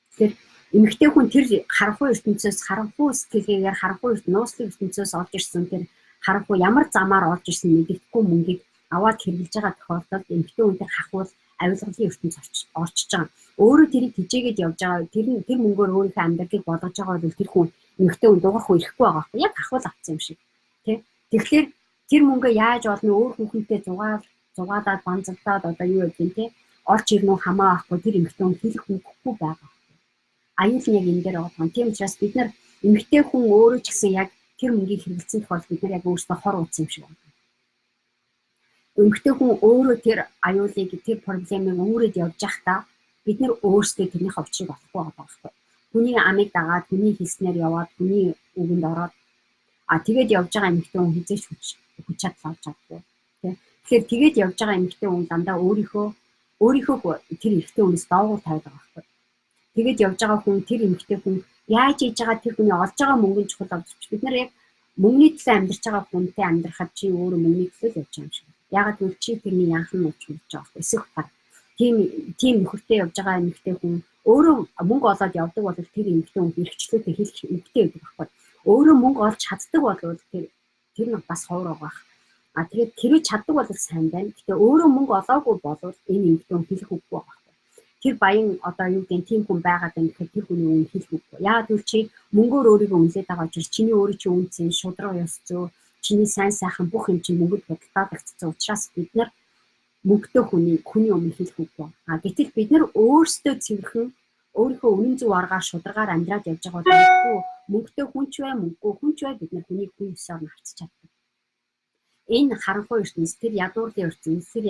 Тэгэхээр эмэгтэй хүн тэр харанхуй ертөнцөөс харанхуй сэтгэлгээгээр харанхуй нууцлын ертөнцөөс олж ирсэн тэр харанхуй ямар замаар олж ирсэн мэддэхгүй мөнгийг аваад хэрэглэж байгаа тохиолдолд эмэгтэй хүн тэр хахуул авилгалын ертөнц орчиж байгаа. Өөрөө тэрийг тижээгээд явж байгаа тэр мөнгөөр өөрийнхөө амьдралыг болгож байгаа бол тэр хүн эмэгтэй хүн дуурах үехгүй байгаа байхгүй. Яг хахуул авсан юм шиг. Тэ. Тэгэхээр тэр мөнгөө яаж олно өөр хүүхэнтэй зугаалаад банзагдаад одоо юу гэдэг юм те олж ирнэ үү хамаа байхгүй тэр эмэгтэй хүн хэлэх үггүй байгаа. Аюул нь яг энэ дээр байгаа. Тийм учраас бид нар эмэгтэй хүн өөрөө ч гэсэн яг тэр мөнгийг хэрэглэсэн тохиолдолд бид нар яг өөрсдөө хор ууцсан юм шиг байна. Эмэгтэй хүн өөрөө тэр аюулыг тэр проблемыг өөрөд явж байхдаа бид нар өөрсдөө тэрнийхээ учрыг олохгүй байгаа байхгүй. Хүний амийг дагаад, хүний хэлснээр яваад, хүний үгэнд ороод тэгээд явж байгаа эмэгтэй хүн хизээч хүч чадал авч чаддаг. Тэгэхээр тэгээд явж байгаа эмэгтэй хүн дандаа өөрийнхөө тэр эмэгтэй хүнээс доогуур тавьдаг байхгүй. Тэгээд явж байгаа хүн тэр эмэгтэй хүн яаж хийж байгаа тэр хүний олж байгаа мөнгөний чухал авч бид нар яг мөнгөний төлөө амьдарч байгаа хүнтэй амьдрахад чи өөрөө мөнгөний төлөө явж байгаа юм шиг. Ягаад гэвэл чи тэрний янхан нууц болж байгаа байхгүй. Эсвэл та тийм нөхөртэй явж байгаа эмэгтэй хүн өөрөө мөнгө олоод явдаг бол тэр эмэгтэй хүн эрхчлөөтэй хэлэх эмэгтэй байдаг байхгүй. Өөрөө мөнгө олж чаддаг бол тэр нь бас ховор байгаа. Тэгээд тэрийг чаддаг бол сайн байна. Гэтэ өөрөө мөнгө олоогүй бол энэ эмэгтэй хүн хэлэх үггүй байгаа. Тэр баян одоо юу гэдэг тийм хүн байгаад байна гэхэд тэр хүний үн хэлэх үггүй. Яагаад гэвэл чи мөнгөөр өөрийгөө үнэлээд байгаа учраас чиний өөрөө чи үнцэн шудраг ёс зүй чиний сайн сайхан бүх юм чинь мөнгөд бодлогдсон учраас бид нар мөнгөтэй хүний өмнө хэлэх үггүй. Гэтэл бид нар өөрсдөө цэвэрхэн өөрийнхөө үнэн зөв аргаар шударгаар амьдраад явж байгаа бол мөнгөтэй хүн ч бай мөнгөгүй хүн ч бай бид нар хүний хүн ёсоор харьцаж чаддаг. энэ харанхуй ертөнц, тэр ядуурлын ертөнц, тэр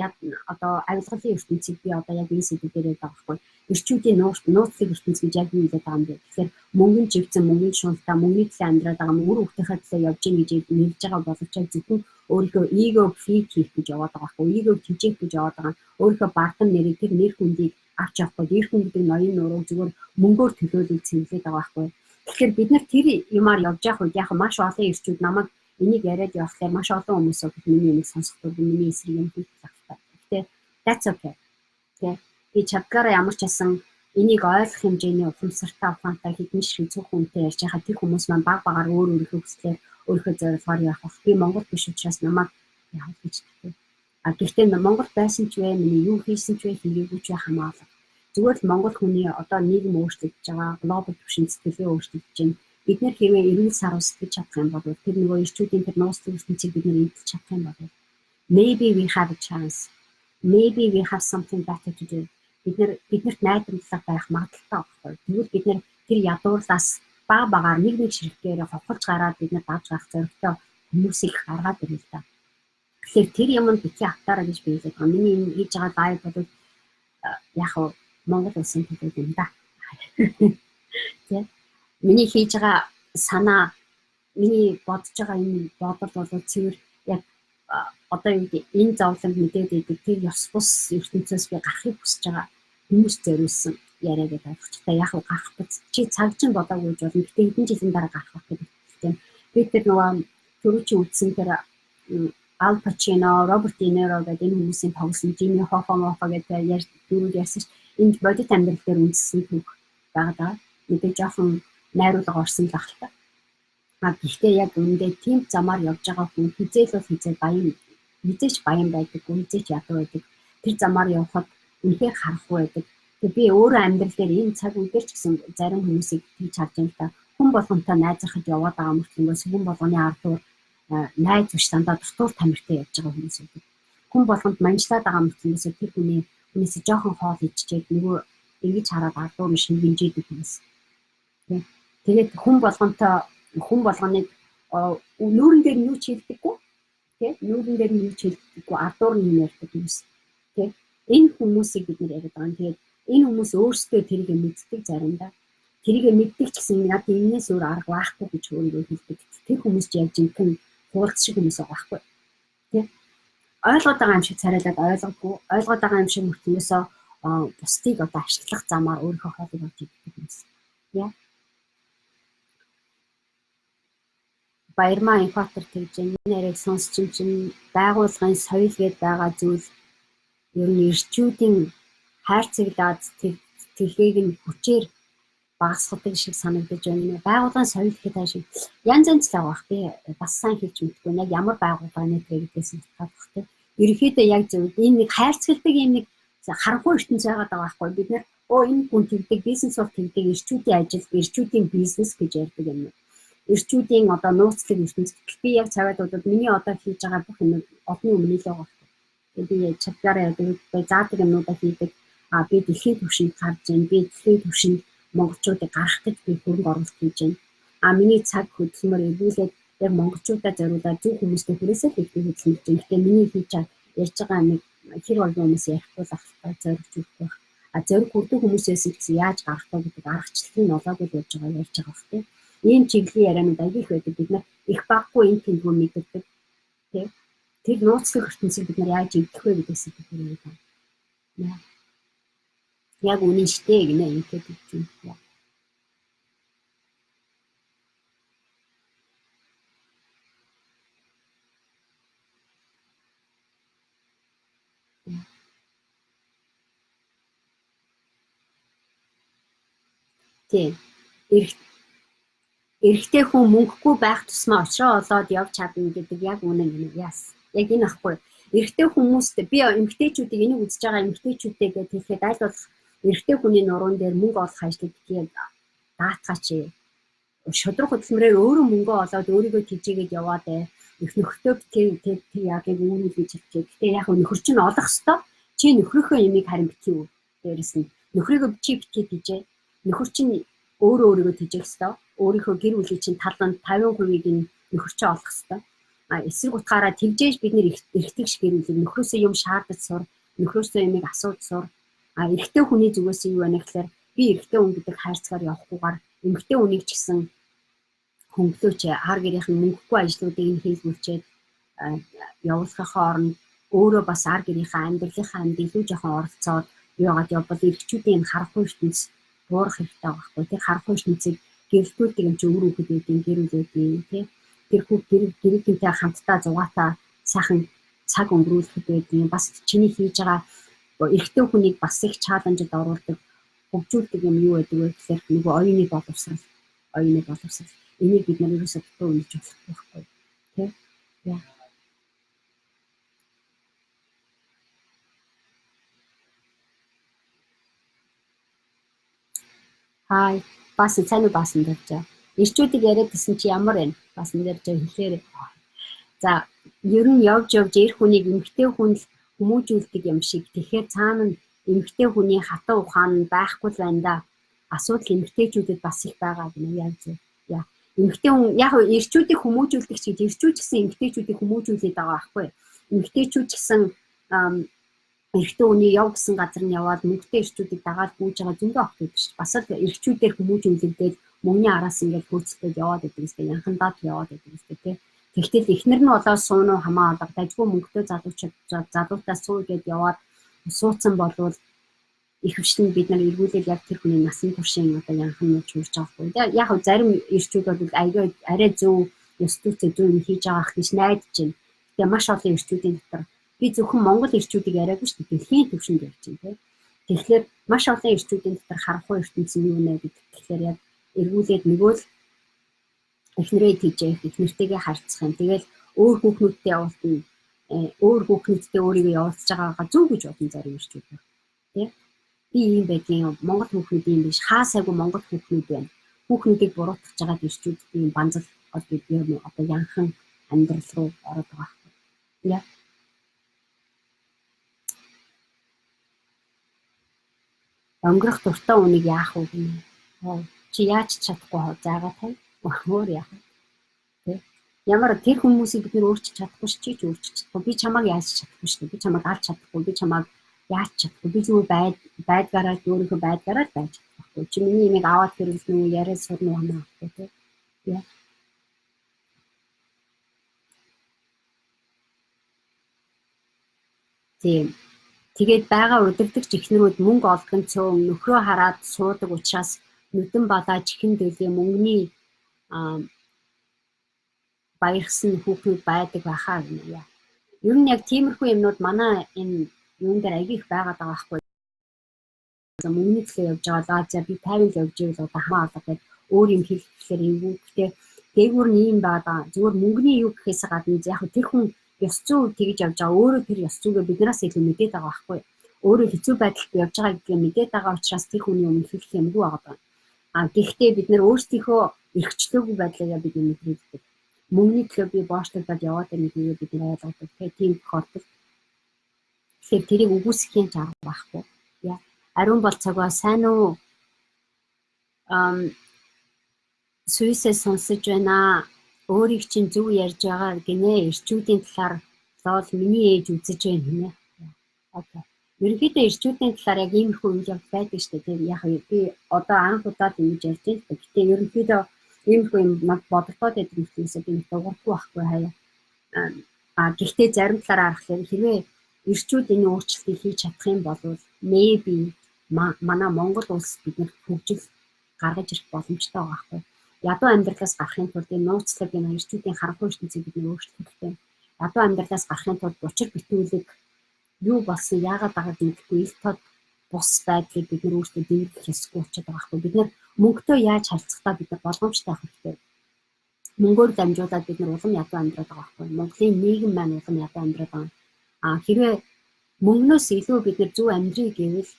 одоо авилгалын ертөнцийг би одоо яг энэ сэдв дээр яриад байгаа байхгүй. Ирчүүдийн нууцлыг ертөнц гэж яг юу хэлээд байгаа юм бэ? Тэгэхээр мөнгөн живцэн, мөнгөн шунтаа, мөнгөний төлөө амьдраад байгаа мөр хүүхдийнхээ төлөө явж ийн гэж нэрж байгаа боловч яг зөвхөн өөрийнхөө эго фит хийх гэж яваад байгаа байхгүй. Эго тэмжээх гэж яваад байгаа. Өөрийнхөө бардам нэрийг тэр нэр хүндийг авч явахгүй. Нэр хүн гэдэг ноён нуруу зүгээр мөнгөөр төлөөлөж цэвэрлээд байгаа байхгүй. Тэгэхээр бид нар тэр юмар явж явах үед яг маш олон ирчүүд намайг энийг яриад явахлаар маш олон хүмүүс миний энийг сонсохдоо миний эсрэг юм хийх талтай. Гэхдээ that's okay. Тэ би чадгаараа ямар ч байсан энийг ойлгох хэмжээний ухамсартай ухаантай хэдэн ширхэг цөөх хүнтэй ярьж байгаа тэр хүмүүс маань баг багаар өөрийнхөө хүслээр өөрийнхөө зорилгоор явах. Би Монгол биш учраас намайг яах гэж хэлдэг. Гэхдээ Монгол байсан ч вэ, миний юу хийсэн ч вэ, хийгээгүй ч вэ хамаалал. Зүгээр л Монгол хүний одоо нийгэм өөрчлөгдөж байгаа, глобал түвшинд сэтгэлээ өөрчлөгдөж байна. Бид нэр хэрвээ эрүүл сар устгаж чадах юм бол тэр нөгөө ирчүүдийн тэр нууцлаг ертөнцийг бид нэр эдэлж чадах юм бол maybe we have a chance. Maybe we have something better to do. Биднэрт найдварлага байх магадaltaй байхгүй. Тэгвэл бид нэр тэр ядуурлаас баг багаар нэг ширхгээр хохолж гараад бид нар давж гарах зорилготой хүмүүсийг гаргаад ирнэ л да. Тэгэхээр тэр юмд битгий автаараа гэж би хэлээд байгаа. Миний энэ хийж байгаа лайв бол яг Монгол улсын төлөө юм да. Тэ миний хийж байгаа санаа, миний бодож байгаа энэ бодол бол цэвэр яг одоо энэ зовлонд мэдээд идэг тэр ёс бус ертөнцөөс би гарахыг хүсэж байгаа хүмүүс зориулсан яриа гэдэг ойлгочтой. Яг гарах гэж чи цаг чинь бодоогүй гэж болно. Гэтэ хэдэн жилийн дараа гарах гэдэг. Би тэр нөгөө түрүүчи үзсэн тэр Al Pacino, Robert De Niro гэдэг энэ хүмүүсийн тоглосон Jimmy Hoffa гэдэг ярьсан ш. Энд бодит амьдрал дээр үндэссэн түүх байгаа. Мэдээ жоохон найруулга орсон л ахalta. Гэхдээ яг үүндээ тийм замаар явж байгаа хүн хизээч баян байдаг, хизээч ядуу байдаг. Тэр замаар явхад үнэхээр харахгүй байдаг. Тэгээ би өөрөө амьдрал дээр энэ цаг үеэр ч гэсэн зарим хүмүүсийг хийж харж байна л да. Хүн болгонтой найзахад яваад байгаа мөртлөнгөөс хүн болгоны ардуур найз биш дандаа дотор тамиртай явж байгаа хүмүүс байдаг. Хүн болгонд манжлаад байгаа мөртлөнгөөс тэр хүнээс жоохон хоол идчихээд нөгөө ингэж хараад ардуур нь шингэнжээдэг хүмүүс. Тэгээд хүн болгоныг нүүрэн дээр юу ч хэлдэггүй. Тэ нүүрэн дээр юу ч хэлдэггүй ардуур нь ярьдаг хүмүүс. Тэ энэ хүмүүсийг бид нэр яриад байгаа. Тэгээд энэ хүмүүс өөрсдөө тэрийг мэддэг заримдаа. Тэрийг мэддэг ч гэсэн надад энэс өөр арга байхгүй гэж өөрийгөө хэлдэг. Тэр хүмүүс ч яг жинхэнэ хуулц шиг хүмүүс байгаа байхгүй. Тэ ойлгоод байгаа юм шиг царайлаад ойлгоод байгаа юм шиг мөртнөөсөө бусдыг одоо ашиглах замаар өөрийнхөө хоолыг авч идэх хүмүүс. Яа. Баярмаа инфатер тэгж энэ нэрийг сонсч чинь байгууллагын соёл гэдээ байгаа зүйл ер нь ирчүүдийн хайрцаглаад тэрхийг нь хүчээр багасгадаг шиг санагдаж байна. Байгууллагын соёл гэдэг ашиг янз янз л байгаа бах. Би бас сайн хэлж мэдгүй яг ямар байгууллага нэтрэ гэдгээс нь татах те. Ерөнхийдөө яг зөв энэ нэг хайрцагладаг юм нэг харанхуй ертөнц байгаад байгаа байхгүй. Бид нэр энэ хүн тэгдэг бизнес бол тэгдэг ирчүүдийн ажил, ирчүүдийн бизнес гэж ярьдаг юм. Ирчүүдийн одоо нууцлаг ертөнц. Би яг цавьдуудад миний одоо хийж байгаа бүх юм одны өмнө л байгаа. Би чадгаараа заадаг юмнуудаа хийдэг. Би дэлхийн түвшинд гарч байна. Би дэлхийн түвшинд монголчуудыг гарах гэж би хөрөнгө оруулалт хийж байна. Миний цаг хөдөлмөр эргүүлээд яг монголчуудаа зориулаад зөв хүмүүстэй хүрээсээ хэлбэг хөдөлмөрч байна. Гэхдээ миний хийж ярьж байгаа нэг хэр олон хүмүүс ярихгүй л ахaltaа зоригч өгөх байх. Зориг хүрдэг хүмүүсээс гэсэн яаж гарах вэ гэдэг аргачлалын олоогүй явж байгаа ярьж байгаа хэрэг. Ийм чиглэлийн ярианууд аяг их байдаг. Бид нар их баггүй энэ тэмдгүү мэддэг. Тэ тэр нууцлах ертөнцийг бид нар яаж эвдэх вэ гэдгээс бид нар ярьдаг. Яг үнэн штэ гинэ ингээд хэлж байна. Тийм. Эрэгтэй хүн мөнгөгүй байх тусмаа очроо олоод явж чадна гэдэг яг үнэн гинэ. Яс. Яг энэ ахгүй. Эрэгтэй хүмүүст би эмэгтэйчүүдийг энийг үзэж байгаа эмэгтэйчүүдтэй гэж хэлэхэд аль болох эрэгтэй хүний нуруунд дээр мөнгө олох ажлыг битгий даатгаач. Шудраг хөдөлмөрөөр өөрөө мөнгө олоод өөрийгөө тижээгээд яваад их нөхөртөө тэр яг үүнийг хийж хэлчихээ. Гэтэ яг нөхөр чинь олох ёстой. Чи нөхрийнхөө ямиг харин битгий үү. Дээрээс нь нөхрийгөө чи битгий тижээ. Нөхөр чинь өөрийгөө тижээх ёстой. Өөрийнхөө гэр бүлийн чинь таланд 50%-ийг нь нөхөр чинь олох ёстой. эсрэг утгаараа тэмжээж бид нэр эргэтгэж гэрүүлэг нөхрөөсөө юм шаардаж сур, нөхрөөсөө юмыг асууж сур. Эрэгтэй хүний зүгээс юу байна гэхээр би эрэгтэй хүн гэдэг хайрцгаар явахгүйгээр эмэгтэй хүнийг ч гэсэн хөнгөлөөч хар гэрийнхэн мөнгөгүй ажлуудыг нь хийлгүүлчихэд явуулахын оронд өөрөө бас ар гэрийнхээ амьдралынхаа амьд илүү жоохон оролцоод яагаад явбал эрэгчүүдийн харахгүй ертөнц буурах хэрэгтэй байгаа байхгүй. Тэр харахгүй ертөнцийг гэрэлтүүлдэг юм чи өөр хүүхдүүдийн гэр бүлүүдийн тий тэр гэрийнхэнтэй хамтдаа зугаатаа сайхан цаг өнгөрүүлэхэд байдгийн бас чиний хийж байгаа эрэгтэй хүнийг бас их чаленжид оруулдаг хөгжүүлдэг юм юу гэдэг вэ гэхээр нөгөө оюуны боловсрал энийг бид нар ерөөсөө дутуу үнэлж болохгүй байхгүй тий яа хай баасан сайн уу баасан дэрж ирчүүдийг яриад гэсэн чи ямар байна баасан дэрж хэлэхээр за ер нь явж эр хүнийг эмэгтэй хүн л хүмүүжүүлдэг юм шиг тэгэхээр цаана нь эмэгтэй хүний хатуу ухаан байхгүй л байна да асуудал эмэгтэйчүүдэд бас их байгаа гэнэ яг зөв яа эмэгтэй хүн яг ирчүүдийг хүмүүжүүлдэг чинь ирчүүд гэсэн эмэгтэйчүүдийг хүмүүжүүлээд байгаа байхгүй эмэгтэйчүүд гэсэн эрэгтэй хүний яв гэсэн газар нь яваад мөнгөтэй ирчүүдийг дагаад гүйж байгаа зөндөө охтууд шүү. Бас л ирчүүдээр хүмүүжүүлэгдээд мөнгөний араас ингээд хөөцөлдөд яваад байдаг гэсэн янхандаад яваад байдаг гэсэн тий. Тэгтэл эхнэр нь болоо суунуу хамаа алга дажгүй мөнгөтэй залуутаас суу гэдээ яваад суудсан болвол их хвшин бид нар эргүүлэл яг тэр хүний насан туршийн одоо янханууд хүрч байгаа хгүй. Яг зарим ирчүүд бол арай зөв ёстойцоо зөв юм хийж байгаа гэж найдаж байна. Тэгээ маш олон ирчүүдийн дотор би зөвхөн Монгол ирчүүдийг яриаггүй шүү дээ. Дэлхийн түвшинд ярьж байна тийм. Тэгэхээр маш олон ирчүүдийн дотор харахгүй ертөнц нь юу нэ гэдэг. Тэгэхээр яг эргүүлээд нөгөө л эхнэрээ тийжээх, эхнэртэйгээ харьцах юм. Тэгэл өөр хүүхнүүдтэй явуулна. Өөр хүүхнүүдтэй өөрийгөө явуулж байгаагаа зөв гэж бодсон зарим ирчүүд байна. Тийм. Би ийм байдгийн Монгол хүүхнүүд юм биш. Хаа сайгүй Монгол хүүхнүүд байна. Хүүхнүүдийг буруутгах жагаад ирчүүд ийм банзал одоо янхан амьдрал руу ороод байгаа. Яа. Өнгөрөх дуртай үнийг яах вэ гэнэ. Чи яаж чадахгүй хоо заагаа тай. Өөр яах вэ? Тэ. Ямар тэр хүмүүсийг бид нөр өөрчилж чадахгүй ч өөрчилж чадахгүй. Би чамайг яаж чадахгүй шүү дээ. Би чамайг алж чадахгүй. Би чамайг яаж чадахгүй. Би зүгээр байдгаараа өөрийнхөө байдгаараа байж чадахгүй. Чи миний имийг аваад хэрэглэх нь яриад сурна уу хамаахгүй тэ. Яа. Тийм. Тэгээд байгаа удирдагч эхнэрүүд мөнгө олдгон цөөн нөхрөө хараад суудаг учраас нүдэн балаа чихэн дэлийн мөнгөний баярсан хүүхнүүд байдаг байхаа гэнэ. Ер нь яг тиймэрхүү юмнууд манай энэ юун дээр аяг их байгаад байгаа байхгүй. Мөнгөний төлөө явж байгаа за би 50 л явж ивэл одоо хамаа алга гэдэг өөр юм хэлэхээр эвгүй. Гэхдээ дээгүүр нь юм байгаа. Зүгээр мөнгөний юу гэхээс гадна яг тэр хүн ёс зүй тэгж явж байгаа. Өөрөө тэр ёс зүйгээ биднээс илүү мэдээд байгаа байхгүй. Өөрөө хэцүү байдалд явж байгаа гэдгийг мэдээд байгаа учраас тэр хүний өмнө хэлэх юмгүй байгаа. Гэхдээ бид нэр өөрсдийнхөө эрхчлөөгүй байдлаа бид мэдэрдэг. Мөнгөний төлөө би боочлогдоод яваад байгаа гэдгийг бид нэр ойлгодог. Тийм тохиолдолд тэгэхээр тэрийг үгүйсэхийн арга байхгүй. Яа. Ариун бол цагаа сайн уу? Сүйсээ сонсож байна. Өөрийг чинь зөв ярьж байгаа гинэ. Ирчүүдийн талаар лол миний ээж үзэж байна хинэ. Окей. Ерөнхийдөө ирчүүдийн талаар яг иймэрхүү үйл явдал байдаг шүү дээ. Яг би одоо анх удаа ингэж ярьж байна. Гэхдээ ерөнхийдөө иймэрхүү юм бодогдоод байдаг хүмүүсээ би дуурахгүй байхгүй хаяа. Гэхдээ зарим талаараа харахад хэрвээ ирчүүд энэ өөрчлөлтийг хийж чадах юм бол maybe манай Монгол улс биднэрт хөгжил гаргаж ирэх боломжтой байгаа байхгүй. Ядуу амьдралаас гарахын тулд энэ нууцлаг энэ ирчүүдийн харанхуй ертөнцийг бид өөрчлөх хэрэгтэй. Ядуу амьдралаас гарахын тулд учир бүтүүлэг юу болсон яагаад байгааг мэдэхгүй ил тод бус байдлыг бид нөр өөрсдөө дэвлэх ёсгүй болчиход байгаа байхгүй. Бид нэр мөнгөтэй яаж харилцахдаа бид нар болгоомжтой байх хэрэгтэй. Мөнгөөр дамжуулаад бид нар улам ядуу амьдраад байгаа байхгүй. Монголын нийгэм маань улам ядуу амьдраад байгаа. Хэрвээ мөнгнөөс илүү бид нар зөв амьдрий гэвэл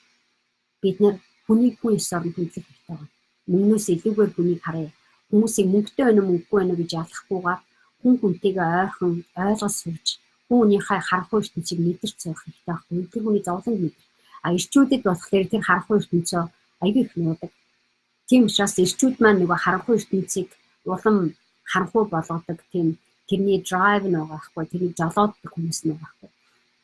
бид нар хүнийг хүн ёс орнд хөндлөх хэрэгтэй байна. Мөнгнөөс илүүгээр хүнийг харъя. Хүмүүсийг мөнгөтэй байна уу мөнгөгүй байна уу гэж ялахгүйгээр хүн хүнтэйгээ ойрхон ойлгож сууж түүнийхээ харанхуй ертөнцийг мэдэрч сурах хэрэгтэй байхгүй. Тэр хүний зовлонд мэдэр. Ирчүүдэд болохоор тэр харанхуй ертөнцөө аягүй их нуудаг. Тийм учраас ирчүүд маань нөгөө харанхуй ертөнцийг улам харанхуй болгодог тийм тэрний drive нь байгаа байхгүй, тэрний жолооддаг хүмүүс нь байгаа байхгүй.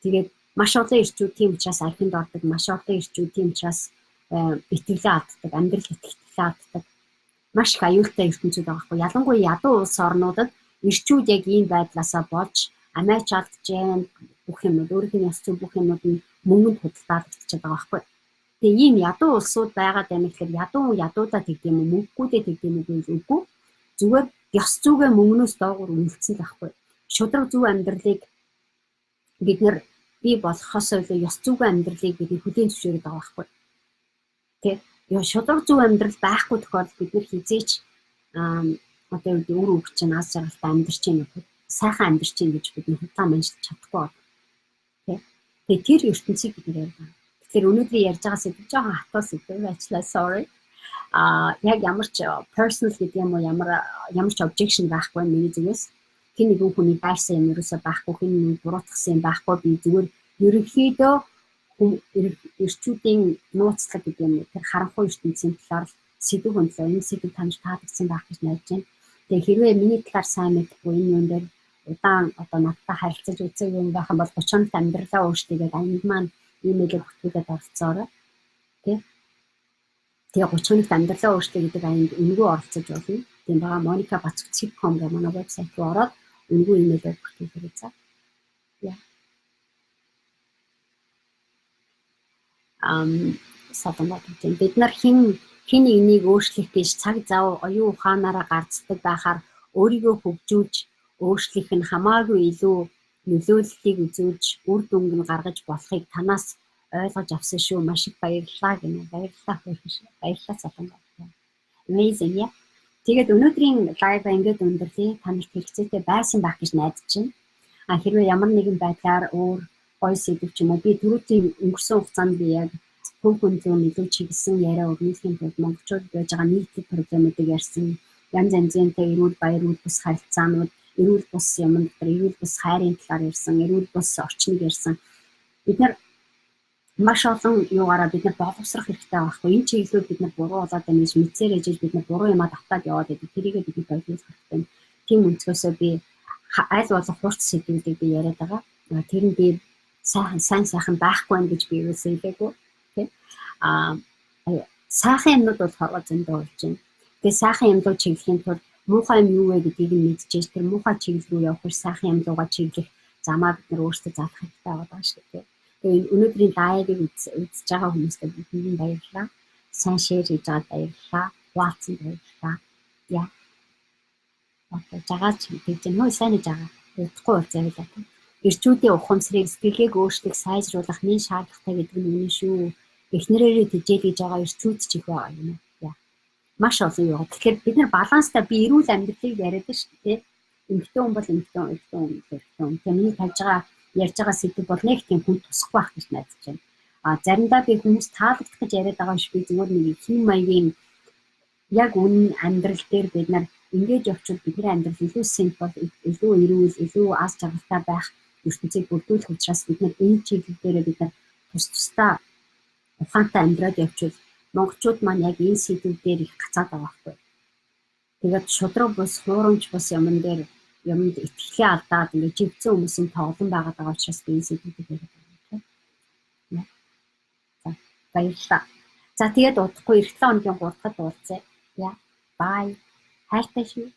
Тэгээд маш олон ирчүүд тийм учраас архинд ордог, маш олон ирчүүд тийм учраас итгэлээ алддаг, амьдрал итгэлээ алддаг. Маш их аюултай ертөнцүүд байгаа байхгүй. Ялангуяа ядуу улс орнуудад ирчүүд яг ийм байдлаасаа болж амиач алдчихээн бүх юмуд өөрийнх нь ёс зүйн бүх юмуд нь мөнгөнд худалдаалагдчихад байгаа байхгүй. Тэгээ ийм ядуу улсууд байгаад байна гэхээр ядуудаа тэгдэм юм мөнгөгүйдээ тэгдэм юм үгүй. Зүгээр ёс зүйгээ мөнгнөөс доогуур үнэлсэн байхгүй. Шудраг зөв амьдралыг бид нар бий болгохоос илүү ёс зүйн амьдралыг бид хүлээн зөвшөөрөд байгаа байхгүй. Тэгээ шудраг зөв амьдрал байхгүй тохиолдолд бид нар хизээч одоо үр хөвч чинь аз жаргалтай амьдарч байна уу? Сайхан амьдарч байна гэж бид худалдаа манжилж чадахгүй байна. Тэгээ тэр ертөнцийг бид нэр ярьж байгаа. Тэгэхээр өнөөдөр ярьж байгаа сэдв жоохон хатуу сэдв байчлаа, sorry. Яг ямар ч personal гэдэг юм уу, ямар ч objection байхгүй миний зүгээс. Хин нэгэн хүний байрсан юм ерөөсөө байхгүй, хин нэг буруутгасан юм байхгүй. Би зүгээр ерөнхийдөө ирчүүдийн нууцлаг гэдэг юм уу, тэр харанхуй ертөнцийн талаар сэдв хөндлөө. Энэ сэдв танд таалагдсан байх гэж найдаж байна. Тэгээ хэрвээ миний талаар сайн мэдгүй энэ юм дээр удаан одоо надтай харилцаж үзээгүй юм байх юм бол 30 хоногт амьдралаа өөрчлөгээд аянд маань имэйлээр бүртгүүлээд оролцоорой. Тэгээ 30 хоногт амьдралаа өөрчлөе гэдэг аянд үнэгүй оролцож болно. Тийм байгаа monicabacc.com гэх манай вебсайт руу ороод үнэгүй имэйлээр бүртгүүлээ за. Бид нар хин нэгнийг өөрчлөх гэж цаг зав оюун ухаанаараа гарцдаг байхаар өөрийгөө хөгжүүлж өөрчлөх нь хамаагүй илүү нөлөөллийг үзүүлж үр дүнг нь гаргаж болохыг танаас ойлгож авсан шүү. Маш их баярлалаа гэнэ. Баярлалаа Солонгос. Amazing яа. Тэгээд өнөөдрийн лайв ингээд өндөрлөе. Танарт хэрэгцээтэй байсан байх гэж найдаж байна. Хэрвээ ямар нэгэн байдлаар өөр гоё сэдв ч юм уу би түрүүтийн өнгөрсөн хугацаанд би яг хүн хүндлэн илүү чиглэсэн яриа өрнөхийн тулд монголчууд байж байгаа нийтлэг проблемуудыг ярьсан. Янз янзын эрүүл баяр бус харилцаанууд, эрүүл бус юм дотор эрүүл бус хайрын талаар ярьсан, эрүүл бус орчныг ярьсан. Бид нар маш олон юугаараа бид нар боловсрох хэрэгтэй байхгүй. Энэ чиглэлүүд бид нар буруу болоод байна гэж мэдсээр ээжж бид нар буруу юмаа давтаад яваад байдаг. Тэрийгээ бид нар ойлгох хэрэгтэй. Тийм өнцгөөсөө би аль болох хурц сэдвүүдийг би яриад байгаа. Тэр нь би сайн байхгүй байна гэж би юусаа хэлээгүй. Сайхан юмнууд бол хорвоо зөндөө болж байна. Тэгээ сайхан юмдуу чиглэхийн тулд муухай юм юу вэ гэдгийг нь мэдчихэж тэр муухай чиглэл рүү явах биш сайхан юмдуугаа чиглэх замаа бид нар өөрсдөө заах хэрэгтэй байгаа шүү дээ. Тэгээ өнөөдрийн лайвыг үзэж байгаа хүмүүстээ бүгдэнд баярлалаа. Сайн шеэр хийж байгаад баярлалаа. Хуваалцсан баярлалаа. Яа. Окей, жагаач тэгж нөө сайн хийж байгаа. Удахгүй бол завилаа. Ирчүүдийн ухамсарыг сэтгэлгээг өөрчлөх сайжруулах нэн шаардлагатай гэдэг нь үнэн шүү. Эхнэрээрээ тижээлж байгаа ирчүүд ч их байгаа юм уу. Маш олон юу. Тэгэхээр бид нар баланстай би эрүүл амьдралыг яриад шүү дээ. Эмэгтэй хүн бол эмэгтэй хүн. Миний тавьж байгаа ярьж байгаа сэдв бол нэг тийм хүн тусахгүй байх гэж найдаж байна. Заримдаа би хүмүүс таалагдах гэж яриад байгаа шүү. Би зүгээр нэг хэм маягийн яг үнэн амьдрал дээр бид нар ингэж явчихвал бидний амьдрал илүү симпл, илүү эрүүл, илүү аз жаргалтай байх ертөнцийг бүрдүүлэх учраас бид нар энэ чиглэл дээр бид нар тусдаа ухаантай амьдраад явчихвал монголчууд маань яг энэ сэдвүүдээр их гацаад байгаа байхгүй. Тэгээд шудраг бус, хуурамч бус юмд итгэлээ алдаад ингээд живцэн хүмүүсийн тоглоом байгаад байгаа учраас би энэ сэдвүүдийг яриад байгаа юм. За баярлалаа. За тэгээд удахгүй эх 7 хоногийн 3 дахь уулзъя. Bye. Хайртай шүү.